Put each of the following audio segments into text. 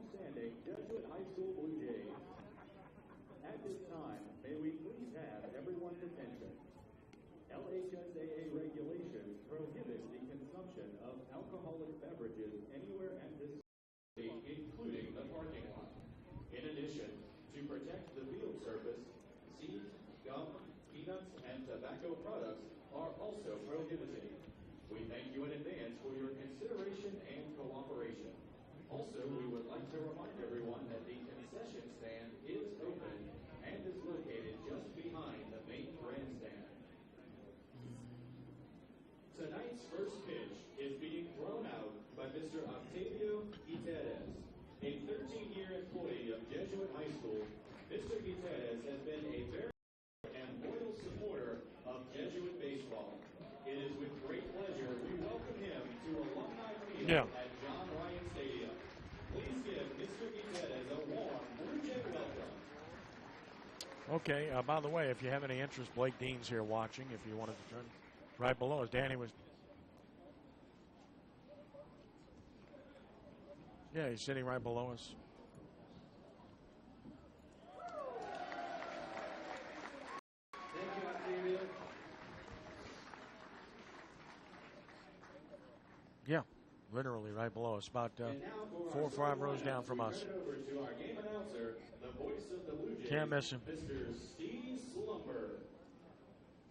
outstanding Jesuit High School Blue Jays. At this time, may we please have everyone's attention. LHSAA regulations prohibit the consumption of alcoholic beverages anywhere at this state, including the parking lot. In addition, to protect the field surface, seeds, gum, peanuts, and tobacco products are also prohibited. We thank you in advance for your consideration and cooperation. Also, we would like to remind everyone that the concession stand is open and is located just behind the main grandstand. Tonight's first pitch is being thrown out by Mr. Octavio Gutierrez, a 13-year employee of Jesuit High School. Mr. Gutierrez has been a very and loyal supporter of Jesuit baseball. It is with great pleasure we welcome him to Alumni Field at John Ryan Stadium. Please give Mr. Gutierrez a warm Blue Jay welcome. Okay, by the way, if you have any interest, Blake Dean's here watching. If you wanted to turn right below us, Danny was. Yeah, he's sitting right below us. Thank you, Octavio. Yeah, literally right below us, about 4 or 5 rows down from us. Over to our game announcer, the voice of the Blue Jays, can't miss him. Mr. Steve Slumber.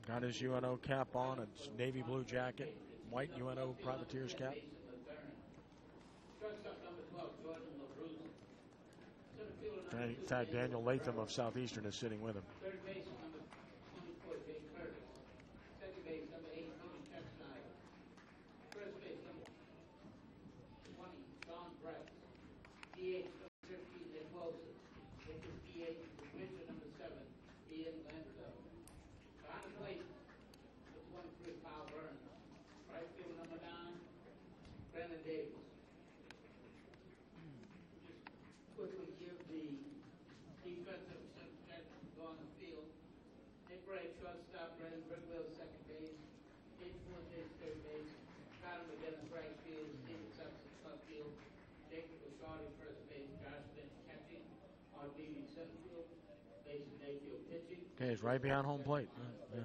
Got his UNO cap on, a navy blue jacket, white UNO privateer's cap. In fact, Daniel Latham of Southeastern is sitting with him. Third base number 24, Jay Curtis. Second base number 8, Tony Chepside. First base number 20, John Brett. DH number 13, Nick Wilson. Pitcher DH, pitcher number 7, Ian Landerdale. Behind the plate, number 23, Kyle Burns. Right field number 9, Brandon Davis. Just quickly give the defensive subject on the field. Nick Bray, shortstop, Brandon Brickwell, second base. H. Forte, third base. Connor McGinnis, right field. Steven Simpson, left field. Jacob Bouchardi, first base. Josh Lynch, catching. RDB, center field. Mason Mayfield, pitching. Okay, he's right behind home plate. Yeah.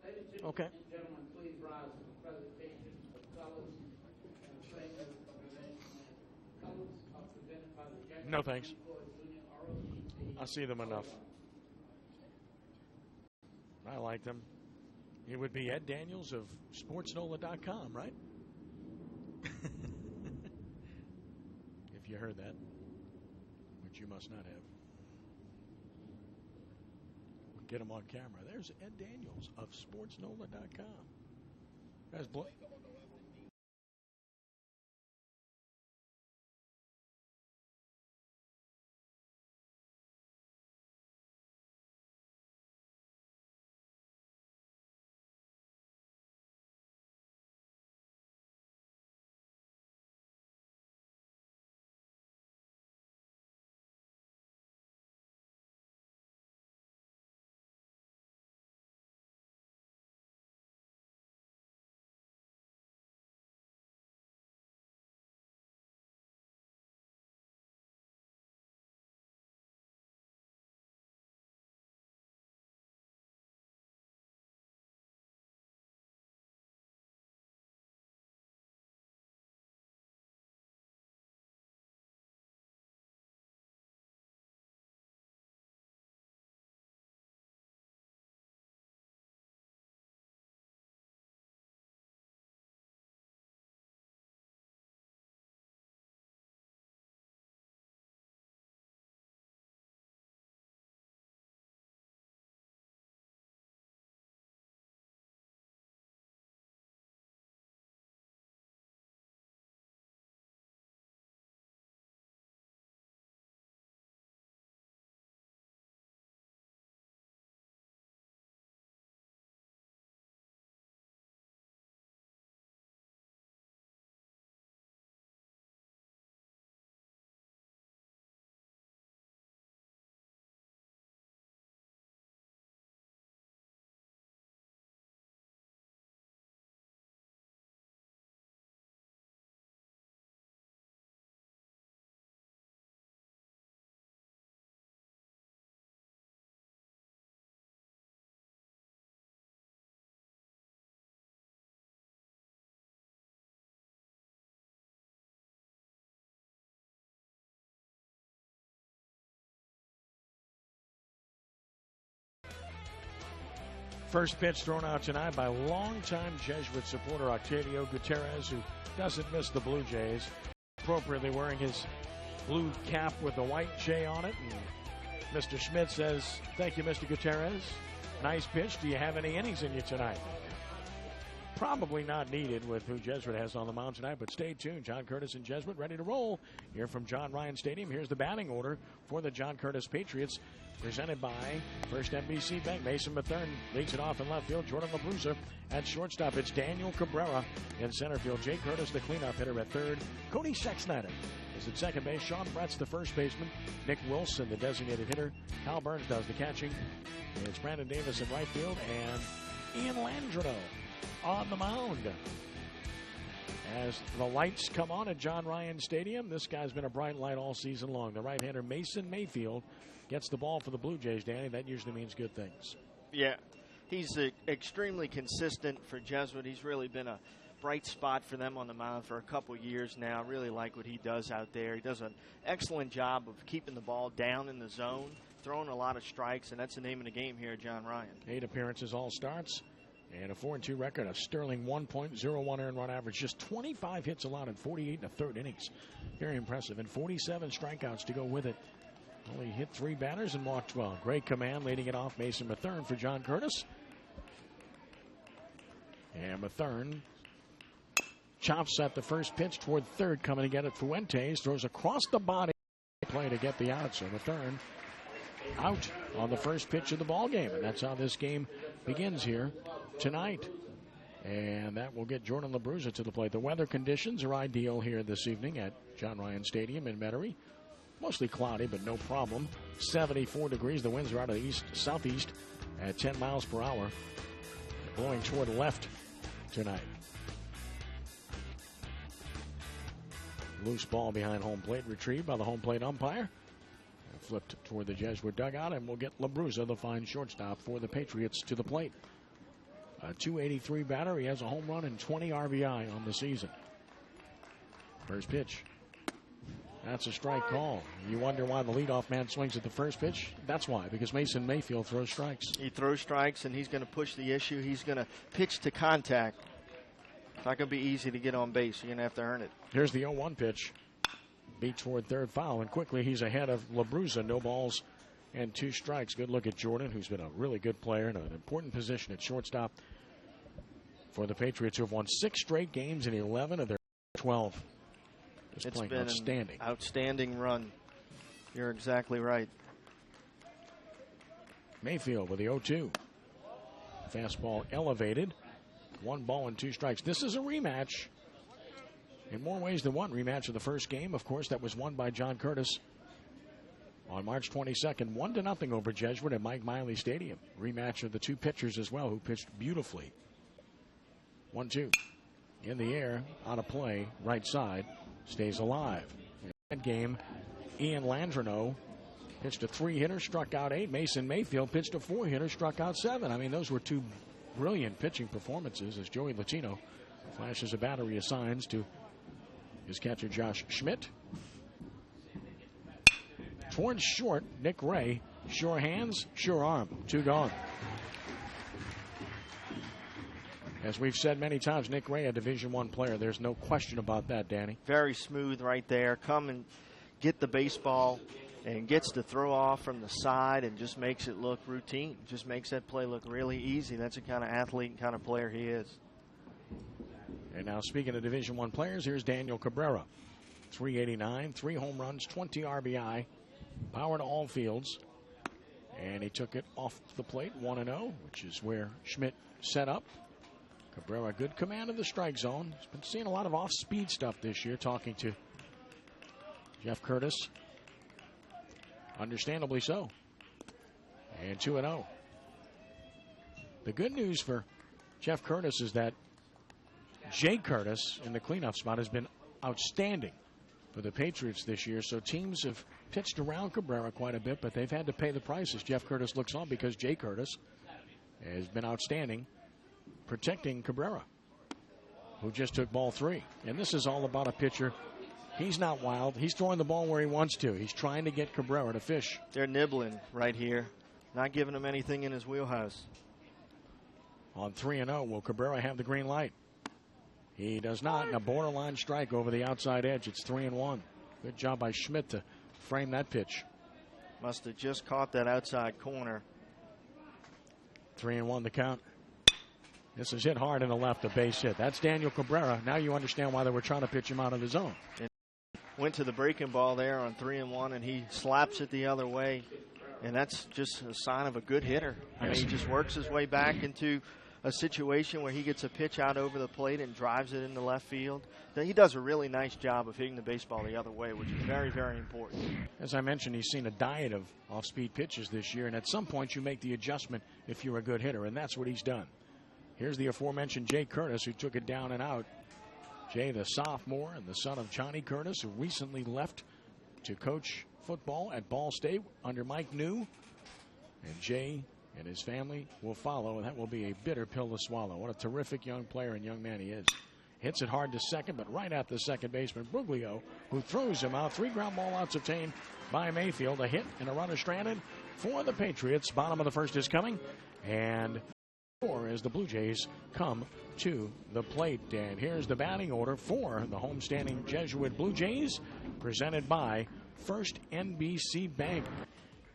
Ladies Okay. and gentlemen, please rise for the presentation of colors and playing of prevention. Colors are presented by the Jesuit. No thanks. Junior ROTC. I see them enough. I like them. It would be Ed Daniels of SportsNola.com, right? If you heard that, which you must not have. We'll get him on camera. There's Ed Daniels of SportsNola.com. That's Blake. First pitch thrown out tonight by longtime Jesuit supporter Octavio Gutierrez, who doesn't miss the Blue Jays, appropriately wearing his blue cap with the white J on it. And Mr. Schmidt says, "Thank you, Mr. Gutierrez. Nice pitch. Do you have any innings in you tonight?" Probably not needed with who Jesuit has on the mound tonight, but stay tuned. John Curtis and Jesuit ready to roll here from John Ryan Stadium. Here's the batting order for the John Curtis Patriots, presented by First NBC Bank. Mason Mathern leads it off in left field. Jordan LaBruza at shortstop. It's Daniel Cabrera in center field. Jay Curtis, the cleanup hitter, at third. Cody Sexsnyder is at second base. Sean Brett's the first baseman. Nick Wilson, the designated hitter. Hal Burns does the catching. It's Brandon Davis in right field, and Ian Landreneau on the mound. As the lights come on at John Ryan Stadium, this guy's been a bright light all season long. The right-hander Mason Mayfield gets the ball for the Blue Jays, Danny. That usually means good things. Yeah, he's extremely consistent for Jesuit. He's really been a bright spot for them on the mound for a couple years now. Really like what he does out there. He does an excellent job of keeping the ball down in the zone, throwing a lot of strikes, and that's the name of the game here at John Ryan. 8 appearances, all starts, and a 4-2 record, a sterling 1.01 earned run average, just 25 hits allowed in 48 and a third innings. Very impressive, and 47 strikeouts to go with it. Only hit 3 batters and walked 12. Great command, leading it off Mason Mathern for John Curtis. And Mathern chops at the first pitch toward third, coming to get it. Fuentes throws across the body play to get the out. So Mathern out on the first pitch of the ball game, and that's how this game begins here tonight. And that will get Jordan LaBruza to the plate. The weather conditions are ideal here this evening at John Ryan Stadium in Metairie. Mostly cloudy, but no problem. 74 degrees. The winds are out of the southeast at 10 miles per hour. Blowing toward left tonight. Loose ball behind home plate, retrieved by the home plate umpire. Flipped toward the Jesuit dugout, and we'll get LaBruza, the fine shortstop for the Patriots, to the plate. A .283 batter. He has a home run and 20 RBI on the season. First pitch. That's a strike call. You wonder why the leadoff man swings at the first pitch? That's why, because Mason Mayfield throws strikes. He throws strikes, and he's going to push the issue. He's going to pitch to contact. It's not going to be easy to get on base. You're going to have to earn it. Here's the 0-1 pitch. Beat toward third foul, and quickly he's ahead of LaBruza. No balls and 2 strikes. Good look at Jordan, who's been a really good player in an important position at shortstop for the Patriots, who have won 6 straight games in 11 of their 12. It's been outstanding. An outstanding run. You're exactly right. Mayfield with the 0-2. Fastball elevated. 1 ball and 2 strikes. This is a rematch. In more ways than one, rematch of the first game. Of course, that was won by John Curtis on March 22nd. 1-0 over Jesuit at Mike Miley Stadium. Rematch of the 2 pitchers as well, who pitched beautifully. 1-2. In the air, out of play, right side. Stays alive. In that game, Ian Landreneau pitched a 3-hitter, struck out 8. Mason Mayfield pitched a 4-hitter, struck out 7. I mean, those were 2 brilliant pitching performances as Joey Latino flashes a battery of signs to his catcher Josh Schmidt. Towards short, Nick Ray. Sure hands, sure arm. 2 gone. As we've said many times, Nick Ray, a Division I player. There's no question about that, Danny. Very smooth right there. Come and get the baseball and gets to throw off from the side and just makes it look routine. Just makes that play look really easy. That's the kind of athlete and kind of player he is. And now, speaking of Division I players, here's Daniel Cabrera. 389, 3 home runs, 20 RBI, power to all fields. And he took it off the plate, 1-0, which is where Schmidt set up. Cabrera, good command of the strike zone. He's been seeing a lot of off-speed stuff this year, talking to Jeff Curtis. Understandably so. And 2-0. The good news for Jeff Curtis is that Jay Curtis in the cleanup spot has been outstanding for the Patriots this year. So teams have pitched around Cabrera quite a bit, but they've had to pay the price as Jeff Curtis looks on, because Jay Curtis has been outstanding protecting Cabrera, who just took ball 3. And this is all about a pitcher. He's not wild. He's throwing the ball where he wants to. He's trying to get Cabrera to fish. They're nibbling right here, not giving him anything in his wheelhouse. on 3-0. Will Cabrera have the green light? He does not. And a borderline strike over the outside edge. It's 3-1. Good job by Schmidt to frame that pitch. Must have just caught that outside corner. 3-1 the count. This is hit hard in the left, a base hit. That's Daniel Cabrera. Now you understand why they were trying to pitch him out of the zone. Went to the breaking ball there on 3-1, and he slaps it the other way. And that's just a sign of a good hitter. I mean, he just works his way back into a situation where he gets a pitch out over the plate and drives it into left field. He does a really nice job of hitting the baseball the other way, which is very, very important. As I mentioned, he's seen a diet of off-speed pitches this year, and at some point you make the adjustment if you're a good hitter, and that's what he's done. Here's the aforementioned Jay Curtis, who took it down and out. Jay, the sophomore and the son of Johnny Curtis, who recently left to coach football at Ball State under Mike New. And Jay and his family will follow, and that will be a bitter pill to swallow. What a terrific young player and young man he is. Hits it hard to second, but right at the second baseman, Bruglio, who throws him out. 3 ground ball outs obtained by Mayfield. A hit and a runner stranded for the Patriots. Bottom of the first is coming, and as the Blue Jays come to the plate. And here's the batting order for the homestanding Jesuit Blue Jays, presented by First NBC Bank.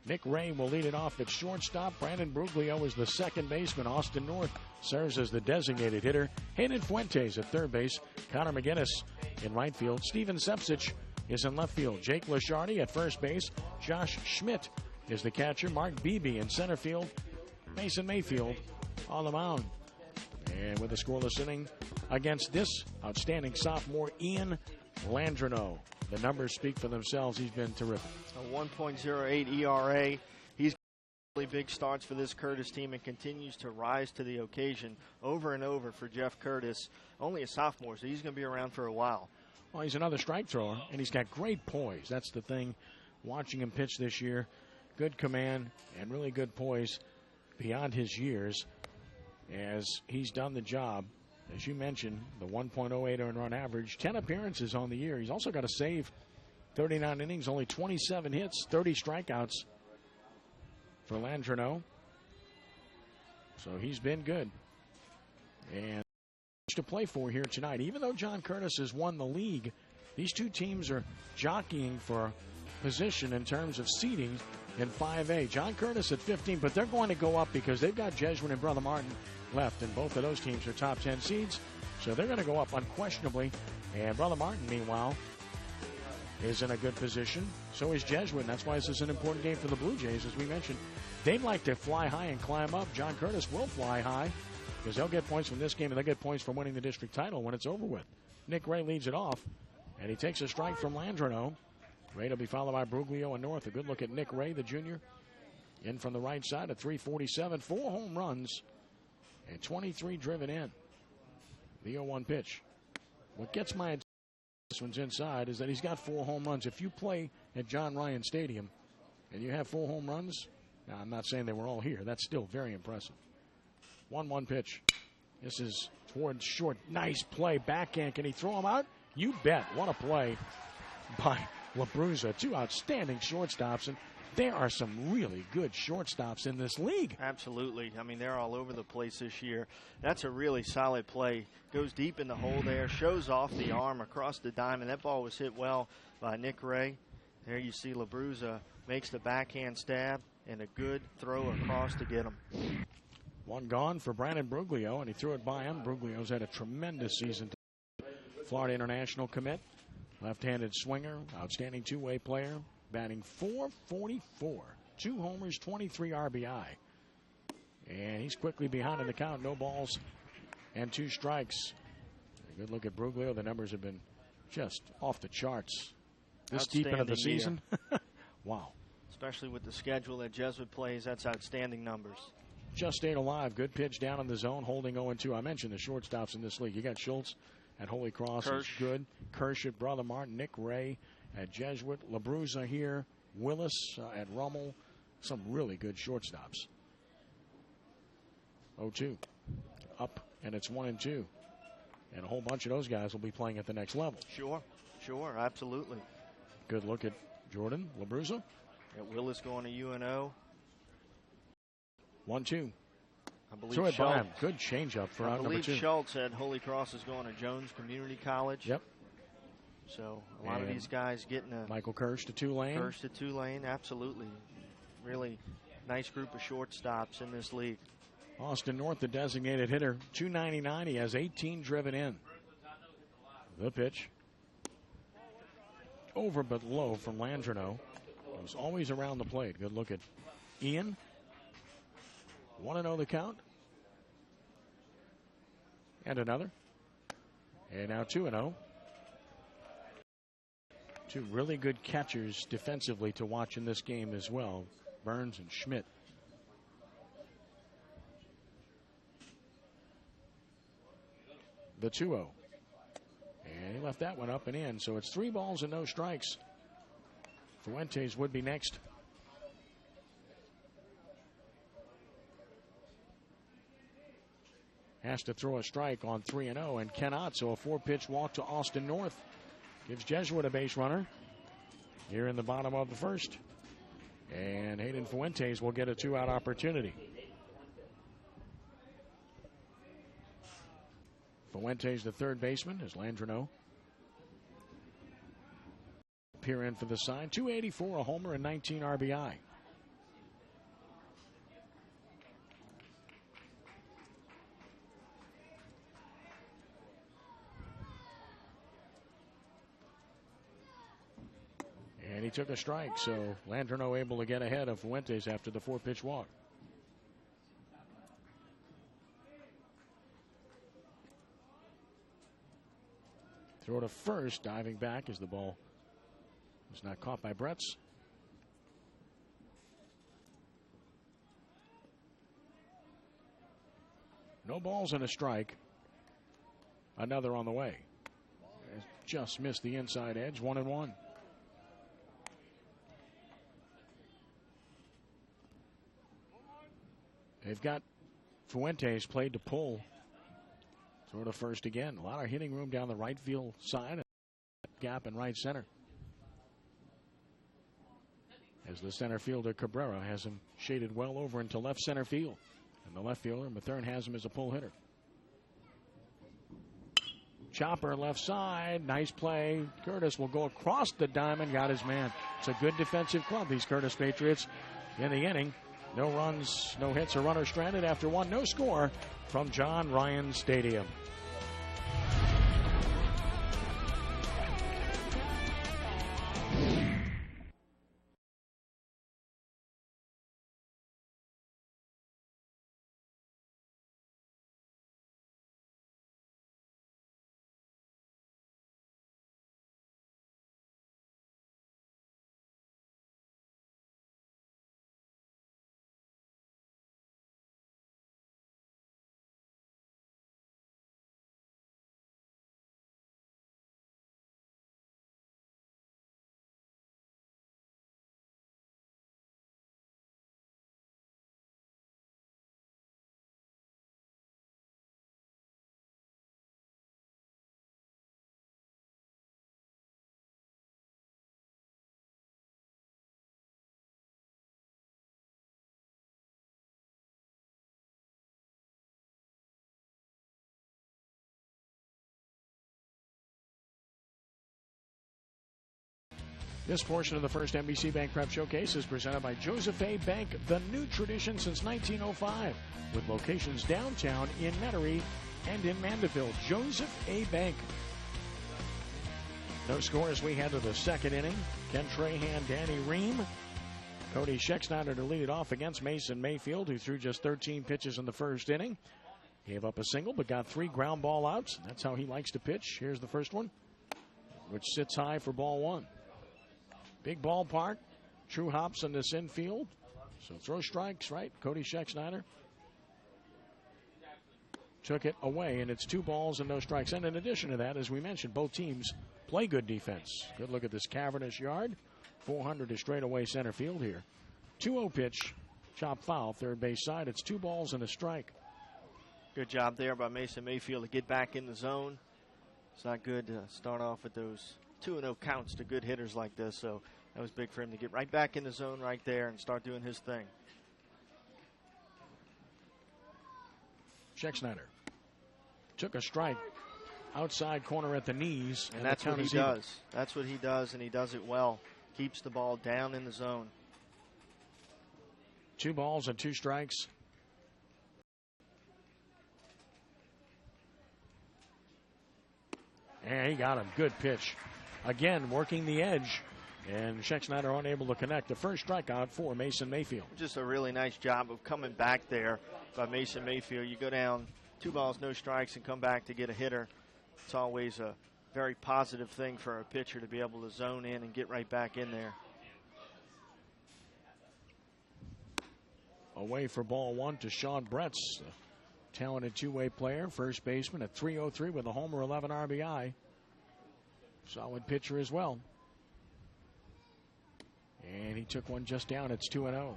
Nick Ray will lead it off at shortstop. Brandon Bruglio is the second baseman. Austin North serves as the designated hitter. Hayden Fuentes at third base. Connor McGinnis in right field. Steven Sepsich is in left field. Jake Lashardi at first base. Josh Schmidt is the catcher. Mark Beebe in center field. Mason Mayfield on the mound. And with a scoreless inning against this outstanding sophomore, Ian Landreneau. The numbers speak for themselves. He's been terrific. A 1.08 ERA. He's got really big starts for this Curtis team and continues to rise to the occasion over and over for Jeff Curtis. Only a sophomore, so he's going to be around for a while. Well, he's another strike thrower, and he's got great poise. That's the thing. Watching him pitch this year, good command and really good poise beyond his years, as he's done the job. As you mentioned, the 1.08 earned run average, 10 appearances on the year. He's also got a save, 39 innings, only 27 hits, 30 strikeouts for Landreneau. So he's been good. And to play for here tonight. Even though John Curtis has won the league, these two teams are jockeying for position in terms of seeding in 5A. John Curtis at 15, but they're going to go up because they've got Jesuit and Brother Martin left, and both of those teams are top 10 seeds, so they're going to go up unquestionably. And Brother Martin, meanwhile, is in a good position. So is Jesuit, and that's why this is an important game for the Blue Jays. As we mentioned, they'd like to fly high and climb up. John Curtis will fly high because they'll get points from this game, and they'll get points from winning the district title when it's over with. Nick Ray leads it off, and he takes a strike from Landreneau. Ray will be followed by Bruglio and North. A good look at Nick Ray, the junior, in from the right side at 347. 4 home runs and 23 driven in. The 0-1 pitch. What gets my attention, this one's inside, is that he's got 4 home runs. If you play at John Ryan Stadium and you have 4 home runs, now I'm not saying they were all here. That's still very impressive. 1-1 pitch. This is towards short. Nice play. Backhand. Can he throw him out? You bet. What a play by LaBruza. 2 outstanding shortstops, and there are some really good shortstops in this league. Absolutely. I mean, they're all over the place this year. That's a really solid play. Goes deep in the hole there, shows off the arm across the diamond. That ball was hit well by Nick Ray. There you see LaBruza makes the backhand stab and a good throw across to get him. 1 gone for Brandon Bruglio, and he threw it by him. Bruglio's had a tremendous season. Florida International commit. Left-handed swinger, outstanding two-way player, batting .444, 2 homers, 23 RBI. And he's quickly behind in the count. No balls and 2 strikes. A good look at Bruglio. The numbers have been just off the charts this deep into the season. Wow. Especially with the schedule that Jesuit plays, that's outstanding numbers. Just stayed alive. Good pitch down in the zone, holding 0-2. I mentioned the shortstops in this league. You got Schultz at Holy Cross, is good. Kirsch at Brother Martin. Nick Ray at Jesuit. LaBruza here. Willis at Rummel. Some really good shortstops. 0-2. Up, and it's 1-2. And a whole bunch of those guys will be playing at the next level. Sure, absolutely. Good look at Jordan LaBruza. Willis going to UNO. 1-2. I believe Threw it by him. Schultz. Good changeup for I out number believe 2. Schultz said Holy Cross is going to Jones Community College. Yep. So a lot of these guys getting a Michael Kirsch to Tulane. Kirsch to Tulane, absolutely. Really nice group of shortstops in this league. Austin North, the designated hitter, 299. He has 18 driven in. The pitch. Over but low from Landreneau. He's always around the plate. Good look at Ian. 1-0 the count. And another. And now 2-0. Two really good catchers defensively to watch in this game as well, Burns and Schmidt. The 2-0. And he left that one up and in, so it's 3 balls and no strikes. Fuentes would be next. Has to throw a strike on 3-0 and cannot, so a 4-pitch walk to Austin North. Gives Jesuit a base runner here in the bottom of the first. And Hayden Fuentes will get a 2-out opportunity. Fuentes, the third baseman, as Landreneau appear in for the side. 284, a homer, and 19 RBI. And he took a strike, so Landreneau able to get ahead of Fuentes after the 4-pitch walk. Throw to first, diving back as the ball was not caught by Bretz. No balls and a strike. Another on the way. Just missed the inside edge, 1-1. They've got Fuentes played to pull. Throw to first again. A lot of hitting room down the right field side. Gap in right center. As the center fielder Cabrera has him shaded well over into left center field. And the left fielder Mathern has him as a pull hitter. Chopper left side. Nice play. Curtis will go across the diamond. Got his man. It's a good defensive club, these Curtis Patriots, in the inning. No runs, no hits, or runner stranded after one. No score from John Ryan Stadium. This portion of the first NBC Bank Prep Showcase is presented by Joseph A. Bank, the new tradition since 1905, with locations downtown in Metairie and in Mandeville. Joseph A. Bank. No score as we head to the second inning. Ken Trahan, Danny Ream. Cody Schexnayder to lead it off against Mason Mayfield, who threw just 13 pitches in the first inning. Gave up a single, but got 3 ground ball outs. That's how he likes to pitch. Here's the first one, which sits high for ball 1. Big ballpark. True hops in this infield. So throw strikes, right? Cody Schexnayder took it away, and it's 2 balls and no strikes. And in addition to that, as we mentioned, both teams play good defense. Good look at this cavernous yard. 400 to straightaway center field here. 2-0 pitch. Chop foul, third base side. It's 2 balls and a strike. Good job there by Mason Mayfield to get back in the zone. It's not good to start off with those 2-0 counts to good hitters like this, so that was big for him to get right back in the zone right there and start doing his thing. Scheck-Snyder took a strike outside corner at the knees. And that's what he does. That's what he does, and he does it well. Keeps the ball down in the zone. 2 balls and 2 strikes. And he got him. Good pitch. Again, working the edge. And Scheck-Snyder unable to connect. The first strikeout for Mason Mayfield. Just a really nice job of coming back there by Mason Mayfield. You go down 2 balls, no strikes, and come back to get a hitter. It's always a very positive thing for a pitcher to be able to zone in and get right back in there. Away for ball 1 to Sean Bretz, a talented two-way player, first baseman at .303 with a homer, 11 RBI. Solid pitcher as well. And he took one just down. It's 2-0.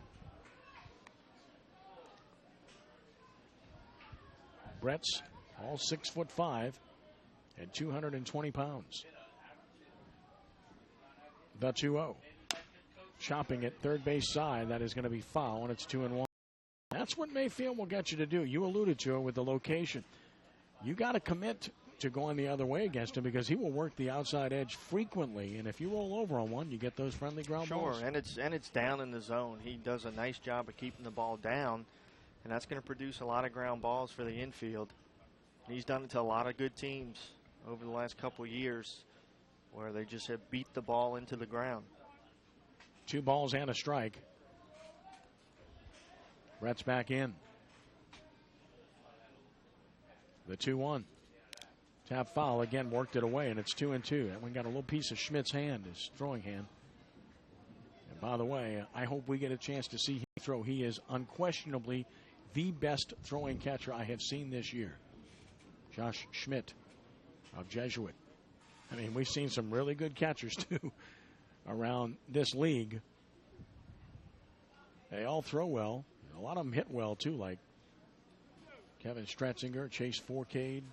Bretz, all 6'5" and 220 pounds. The 2-0. Chopping it third base side. That is going to be foul, and it's 2-1. That's what Mayfield will get you to do. You alluded to it with the location. You got to commit to going the other way against him because he will work the outside edge frequently. And if you roll over on one, you get those friendly ground balls. Sure, and it's down in the zone. He does a nice job of keeping the ball down, and that's going to produce a lot of ground balls for the infield. And he's done it to a lot of good teams over the last couple of years where they just have beat the ball into the ground. 2 balls and a strike. Brett's back in. The 2-1. Tap foul again, worked it away, and it's 2-2. That one got a little piece of Schmidt's hand, his throwing hand. And by the way, I hope we get a chance to see him throw. He is unquestionably the best throwing catcher I have seen this year. Josh Schmidt of Jesuit. I mean, we've seen some really good catchers, too, around this league. They all throw well. A lot of them hit well, too, like Kevin Stratzinger, Chase Fourcade.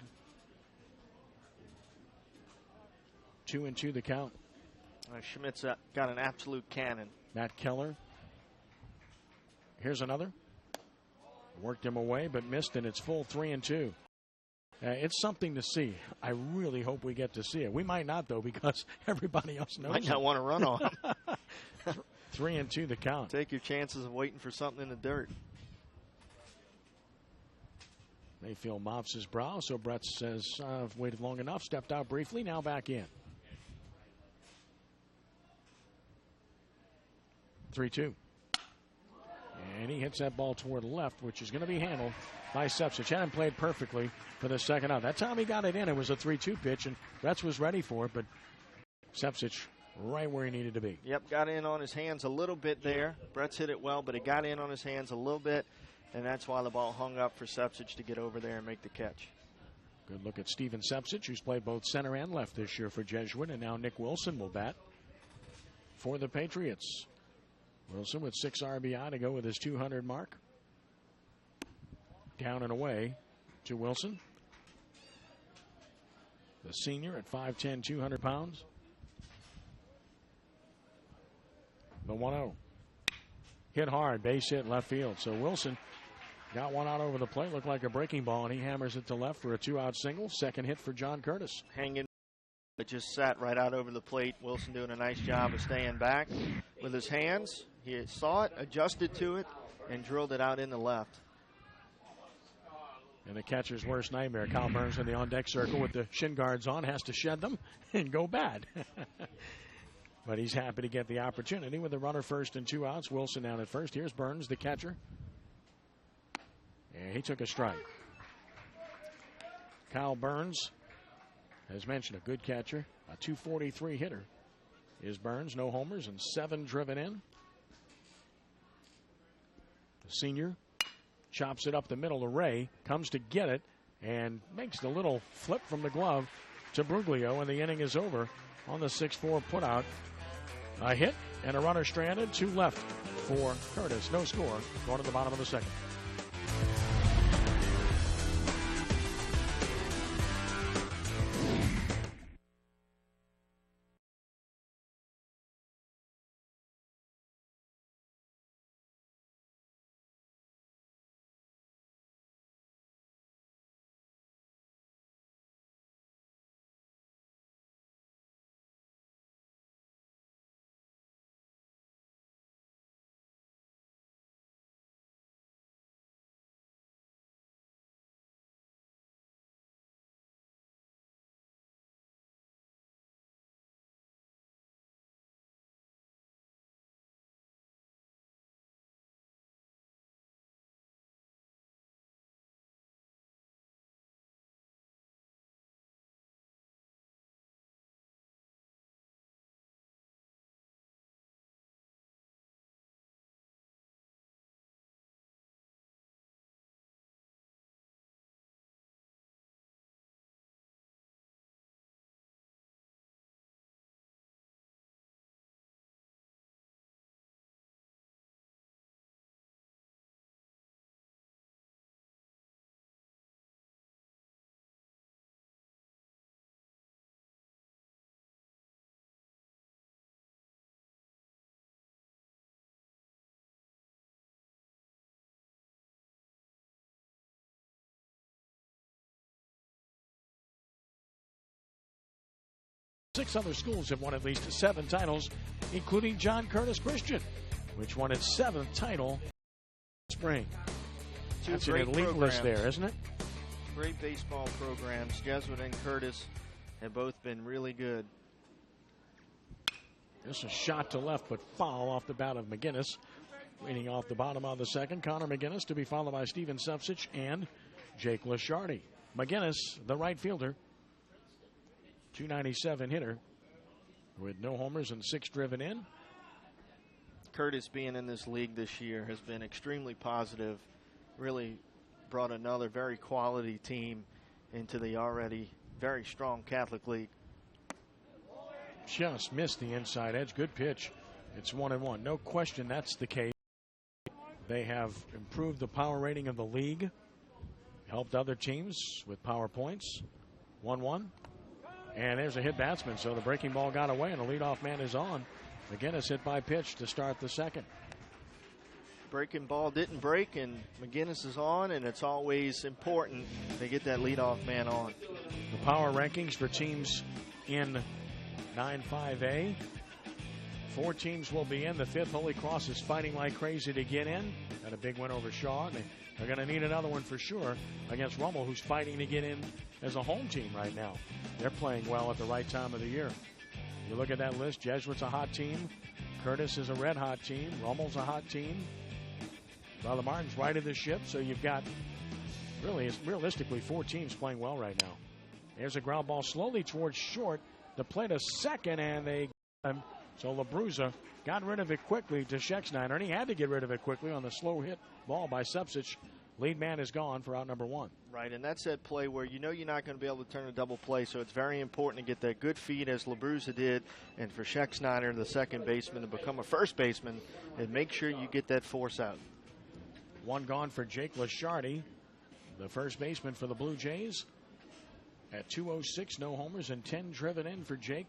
2-2 the count. Schmidt's got an absolute cannon. Matt Keller. Here's another. Worked him away, but missed, and it's full 3-2. It's something to see. I really hope we get to see it. We might not, though, because everybody else knows. Might not want to run on him. 3-2 the count. Take your chances of waiting for something in the dirt. Mayfield mops his brow, so Brett says, I've waited long enough, stepped out briefly, now back in. 3-2. And he hits that ball toward left, which is going to be handled by Sepsich. Hadn't played perfectly for the second out. That time he got it in, it was a 3-2 pitch, and Bretz was ready for it, but Sepsich right where he needed to be. Yep, got in on his hands a little bit there. Brett's hit it well, but it got in on his hands a little bit, and that's why the ball hung up for Sepsich to get over there and make the catch. Good look at Steven Sepsich, who's played both center and left this year for Jesuit, and now Nick Wilson will bat for the Patriots. Wilson with 6 RBI to go with his 200 mark. Down and away to Wilson. The senior at 5'10", 200 pounds. The 1-0. Hit hard, base hit, left field. So Wilson got one out over the plate, looked like a breaking ball, and he hammers it to left for a 2-out single. Second hit for John Curtis. Hanging, it just sat right out over the plate. Wilson doing a nice job of staying back with his hands. He saw it, adjusted to it, and drilled it out in the left. And the catcher's worst nightmare. Kyle Burns in the on-deck circle with the shin guards on, has to shed them and go bad. But he's happy to get the opportunity with the runner first and 2 outs. Wilson down at first. Here's Burns, the catcher. And he took a strike. Kyle Burns, as mentioned, a good catcher. A .243 hitter is Burns. No homers and 7 driven in. The senior chops it up the middle to Ray. Comes to get it and makes the little flip from the glove to Bruglio. And the inning is over on the 6-4 putout. A hit and a runner stranded. 2 left for Curtis. No score going to the bottom of the second. 6 other schools have won at least 7 titles, including John Curtis Christian, which won its 7th title spring. That's an elite list there, isn't it? Great baseball programs. Jesuit and Curtis have both been really good. This is a shot to left, but foul off the bat of McGinnis. Leading off the bottom of the second, Connor McGinnis to be followed by Steven Sufcich and Jake Lashardy. McGinnis, the right fielder, 297 hitter with no homers and 6 driven in. Curtis being in this league this year has been extremely positive. Really brought another very quality team into the already very strong Catholic League. Just missed the inside edge. Good pitch. It's 1-1. No question that's the case. They have improved the power rating of the league, helped other teams with power points. 1-1. And there's a hit batsman, so the breaking ball got away, and the leadoff man is on. McGinnis hit by pitch to start the second. Breaking ball didn't break, and McGinnis is on, and it's always important to get that leadoff man on. The power rankings for teams in 9-5A. 4 teams will be in. The 5th, Holy Cross, is fighting like crazy to get in. Got a big win over Shaw. They're going to need another one for sure against Rummel, who's fighting to get in as a home team right now. They're playing well at the right time of the year. You look at that list, Jesuit's a hot team. Curtis is a red-hot team. Rummel's a hot team. Brother Martin's right of the ship, so you've got realistically 4 teams playing well right now. There's a ground ball slowly towards short. The play to second, and they got him. So LaBruza got rid of it quickly to Schexnayder, and he had to get rid of it quickly on the slow hit ball by Sufcich. Lead man is gone for out number 1. Right, and that's that play where you know you're not going to be able to turn a double play, so it's very important to get that good feed as LaBruza did, and for Schexnayder, the second baseman, to become a first baseman and make sure you get that force out. 1 gone for Jake Lashardy, the first baseman for the Blue Jays. At 2:06, no homers and 10 driven in for Jake.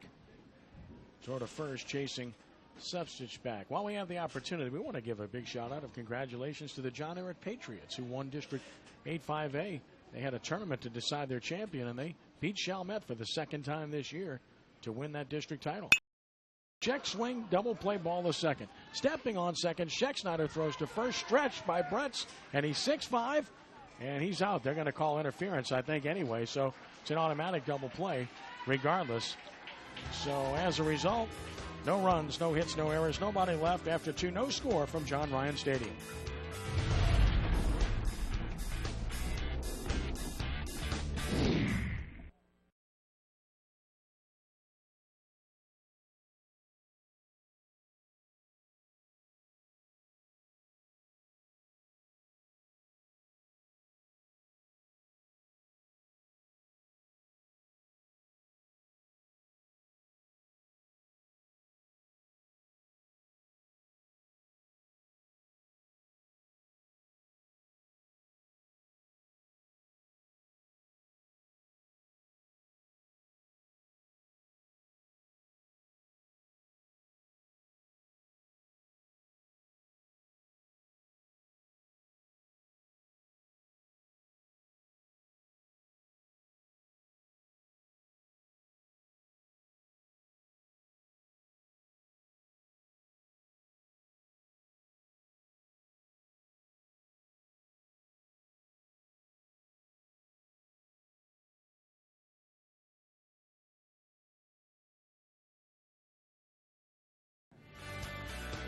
Throw to first, chasing Sufcich back. While we have the opportunity, we want to give a big shout out of congratulations to the John Ehret Patriots, who won District 8-5A. They had a tournament to decide their champion, and they beat Chalmette for the 2nd time this year to win that district title. Check swing, double play ball to second. Stepping on second, Schexnayder throws to first, stretched by Bretz, and he's 6'5", and he's out. They're going to call interference, I think, anyway, so it's an automatic double play regardless. So as a result, no runs, no hits, no errors, nobody left after 2, no score from John Ryan Stadium.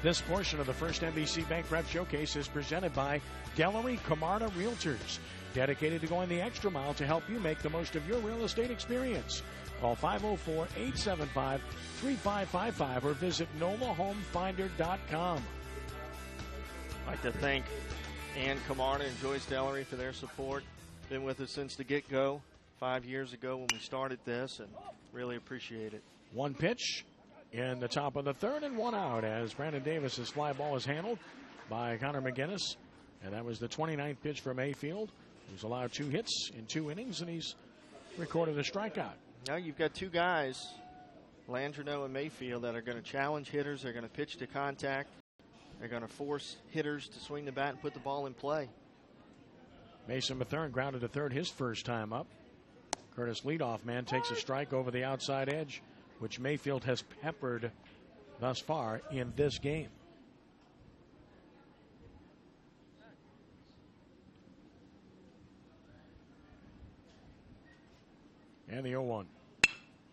This portion of the first NBC Bank Prep Showcase is presented by Gallery Camarda Realtors, dedicated to going the extra mile to help you make the most of your real estate experience. Call 504-875-3555 or visit NOLAHomeFinder.com. I'd like to thank Ann Camarda and Joyce Dellery for their support. Been with us since the get-go 5 years ago when we started this, and really appreciate it. 1 pitch in the top of the 3rd and 1 out as Brandon Davis's fly ball is handled by Connor McGinnis. And that was the 29th pitch for Mayfield. He's allowed 2 hits in 2 innings, and he's recorded a strikeout. Now you've got 2 guys, Landreneau and Mayfield, that are going to challenge hitters. They're going to pitch to contact. They're going to force hitters to swing the bat and put the ball in play. Mason Mathern grounded to third his first time up. Curtis leadoff man takes a strike over the outside edge which Mayfield has peppered thus far in this game. And the 0-1.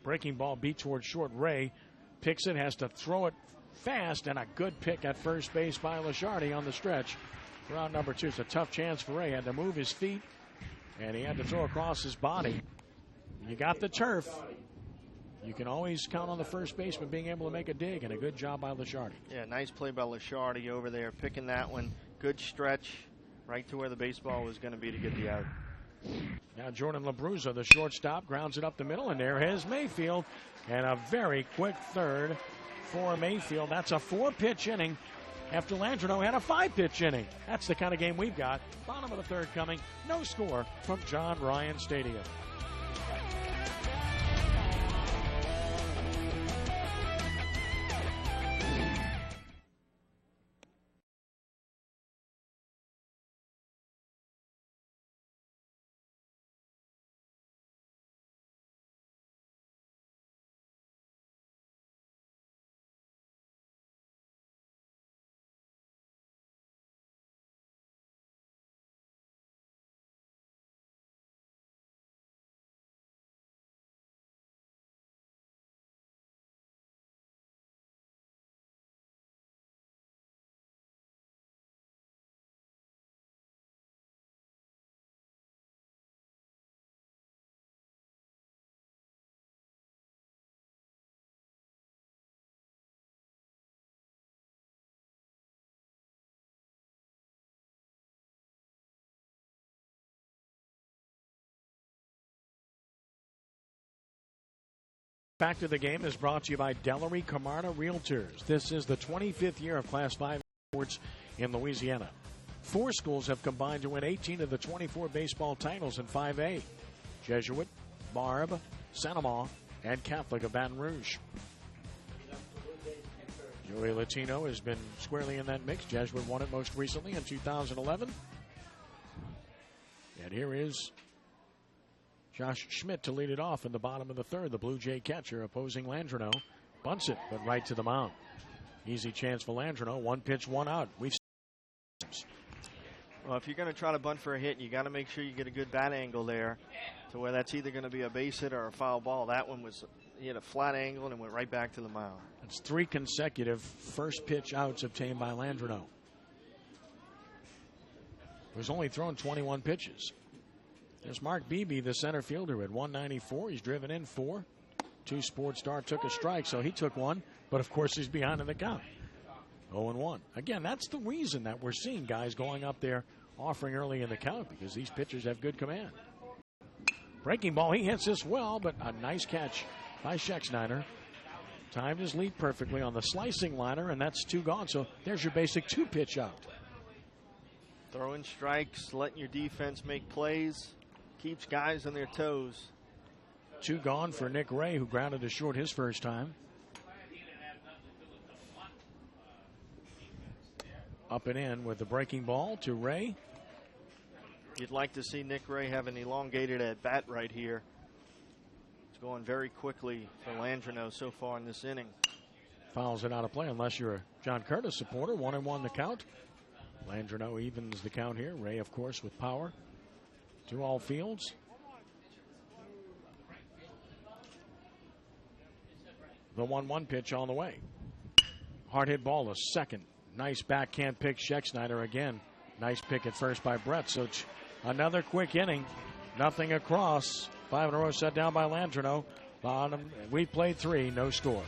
Breaking ball beat towards short. Ray picks it, has to throw it fast, and a good pick at first base by Lasciardi on the stretch. Round number 2. It's a tough chance for Ray. Had to move his feet, and he had to throw across his body. You got the turf. You can always count on the first baseman being able to make a dig, and a good job by Lasciardi. Yeah, nice play by Lasciardi over there, picking that one. Good stretch right to where the baseball was going to be to get the out. Now Jordan Labruzza, the shortstop, grounds it up the middle, and there is Mayfield. And a very quick third for Mayfield. That's a 4-pitch inning after Landreneau had a 5-pitch inning. That's the kind of game we've got. Bottom of the third coming. No score from John Ryan Stadium. Back to the game is brought to you by Delary Camarda Realtors. This is the 25th year of Class 5 sports in Louisiana. 4 schools have combined to win 18 of the 24 baseball titles in 5A. Jesuit, Barb, Sanoma, and Catholic of Baton Rouge. Joey Latino has been squarely in that mix. Jesuit won it most recently in 2011. And here is Josh Schmidt to lead it off in the bottom of the third. The Blue Jay catcher opposing Landreneau. Bunts it, but right to the mound. Easy chance for Landreneau. 1 pitch, 1 out. Well, if you're going to try to bunt for a hit, you got to make sure you get a good bat angle there to where that's either going to be a base hit or a foul ball. That one was, he had a flat angle and went right back to the mound. It's 3 consecutive first pitch outs obtained by Landreneau. He's only thrown 21 pitches. There's Mark Beebe, the center fielder, at 194. He's driven in 4. 2 Sports Star took a strike, so he took 1. But, of course, he's behind in the count. 0-1. Again, that's the reason that we're seeing guys going up there offering early in the count, because these pitchers have good command. Breaking ball, he hits this well, but a nice catch by Schexnayder. Timed his lead perfectly on the slicing liner, and that's 2 gone. So there's your basic 2-pitch out. Throwing strikes, letting your defense make plays. Keeps guys on their toes. 2 gone for Nick Ray, who grounded to short his first time. Up and in with the breaking ball to Ray. You'd like to see Nick Ray have an elongated at bat right here. It's going very quickly for Landreneau so far in this inning. Fouls it out of play unless you're a John Curtis supporter. 1-1 the count. Landreneau evens the count here. Ray, of course, with power. To all fields. The 1-1 pitch on the way. Hard hit ball to second. Nice backhand pick. Schexnayder again. Nice pick at first by Brett. So another quick inning. Nothing across. 5 in a row set down by Landreneau. Bottom. We played 3. No score.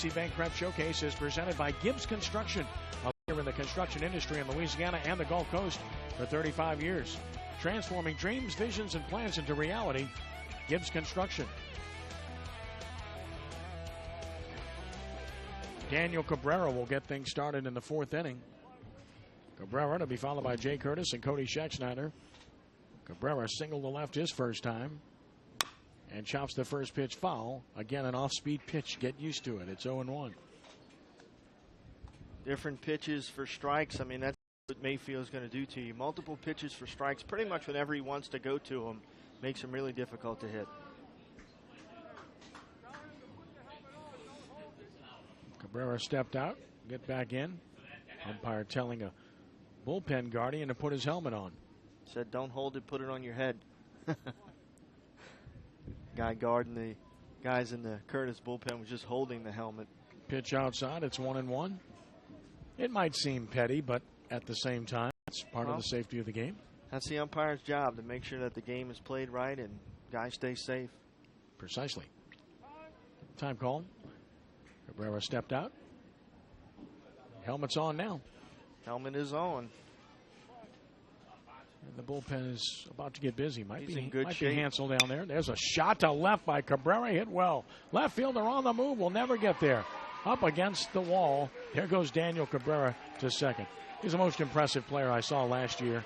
NBC Bank Prep Showcase is presented by Gibbs Construction, a leader in the construction industry in Louisiana and the Gulf Coast for 35 years. Transforming dreams, visions, and plans into reality. Gibbs Construction. Daniel Cabrera will get things started in the fourth inning. Cabrera to be followed by Jay Curtis and Cody Schexnayder. Cabrera singled to left his first time and chops the first pitch foul. Again, an off-speed pitch. Get used to it. It's 0-1. Different pitches for strikes. I mean, that's what Mayfield's going to do to you. Multiple pitches for strikes. Pretty much whenever he wants to go to them, makes him really difficult to hit. Cabrera stepped out, get back in. Umpire telling a bullpen guardian to put his helmet on. Said, don't hold it, put it on your head. Guy guarding the guys in the Curtis bullpen was just holding the helmet. Pitch outside, it's 1-1. It might seem petty, but at the same time, it's part of the safety of the game. That's the umpire's job, to make sure that the game is played right and guys stay safe. Precisely. Time call. Cabrera stepped out. Helmet's on now. Helmet is on. And the bullpen is about to get busy. Might be Hansel down there. There's a shot to left by Cabrera. Hit well. Left fielder on the move. Will never get there. Up against the wall. There goes Daniel Cabrera to second. He's the most impressive player I saw last year.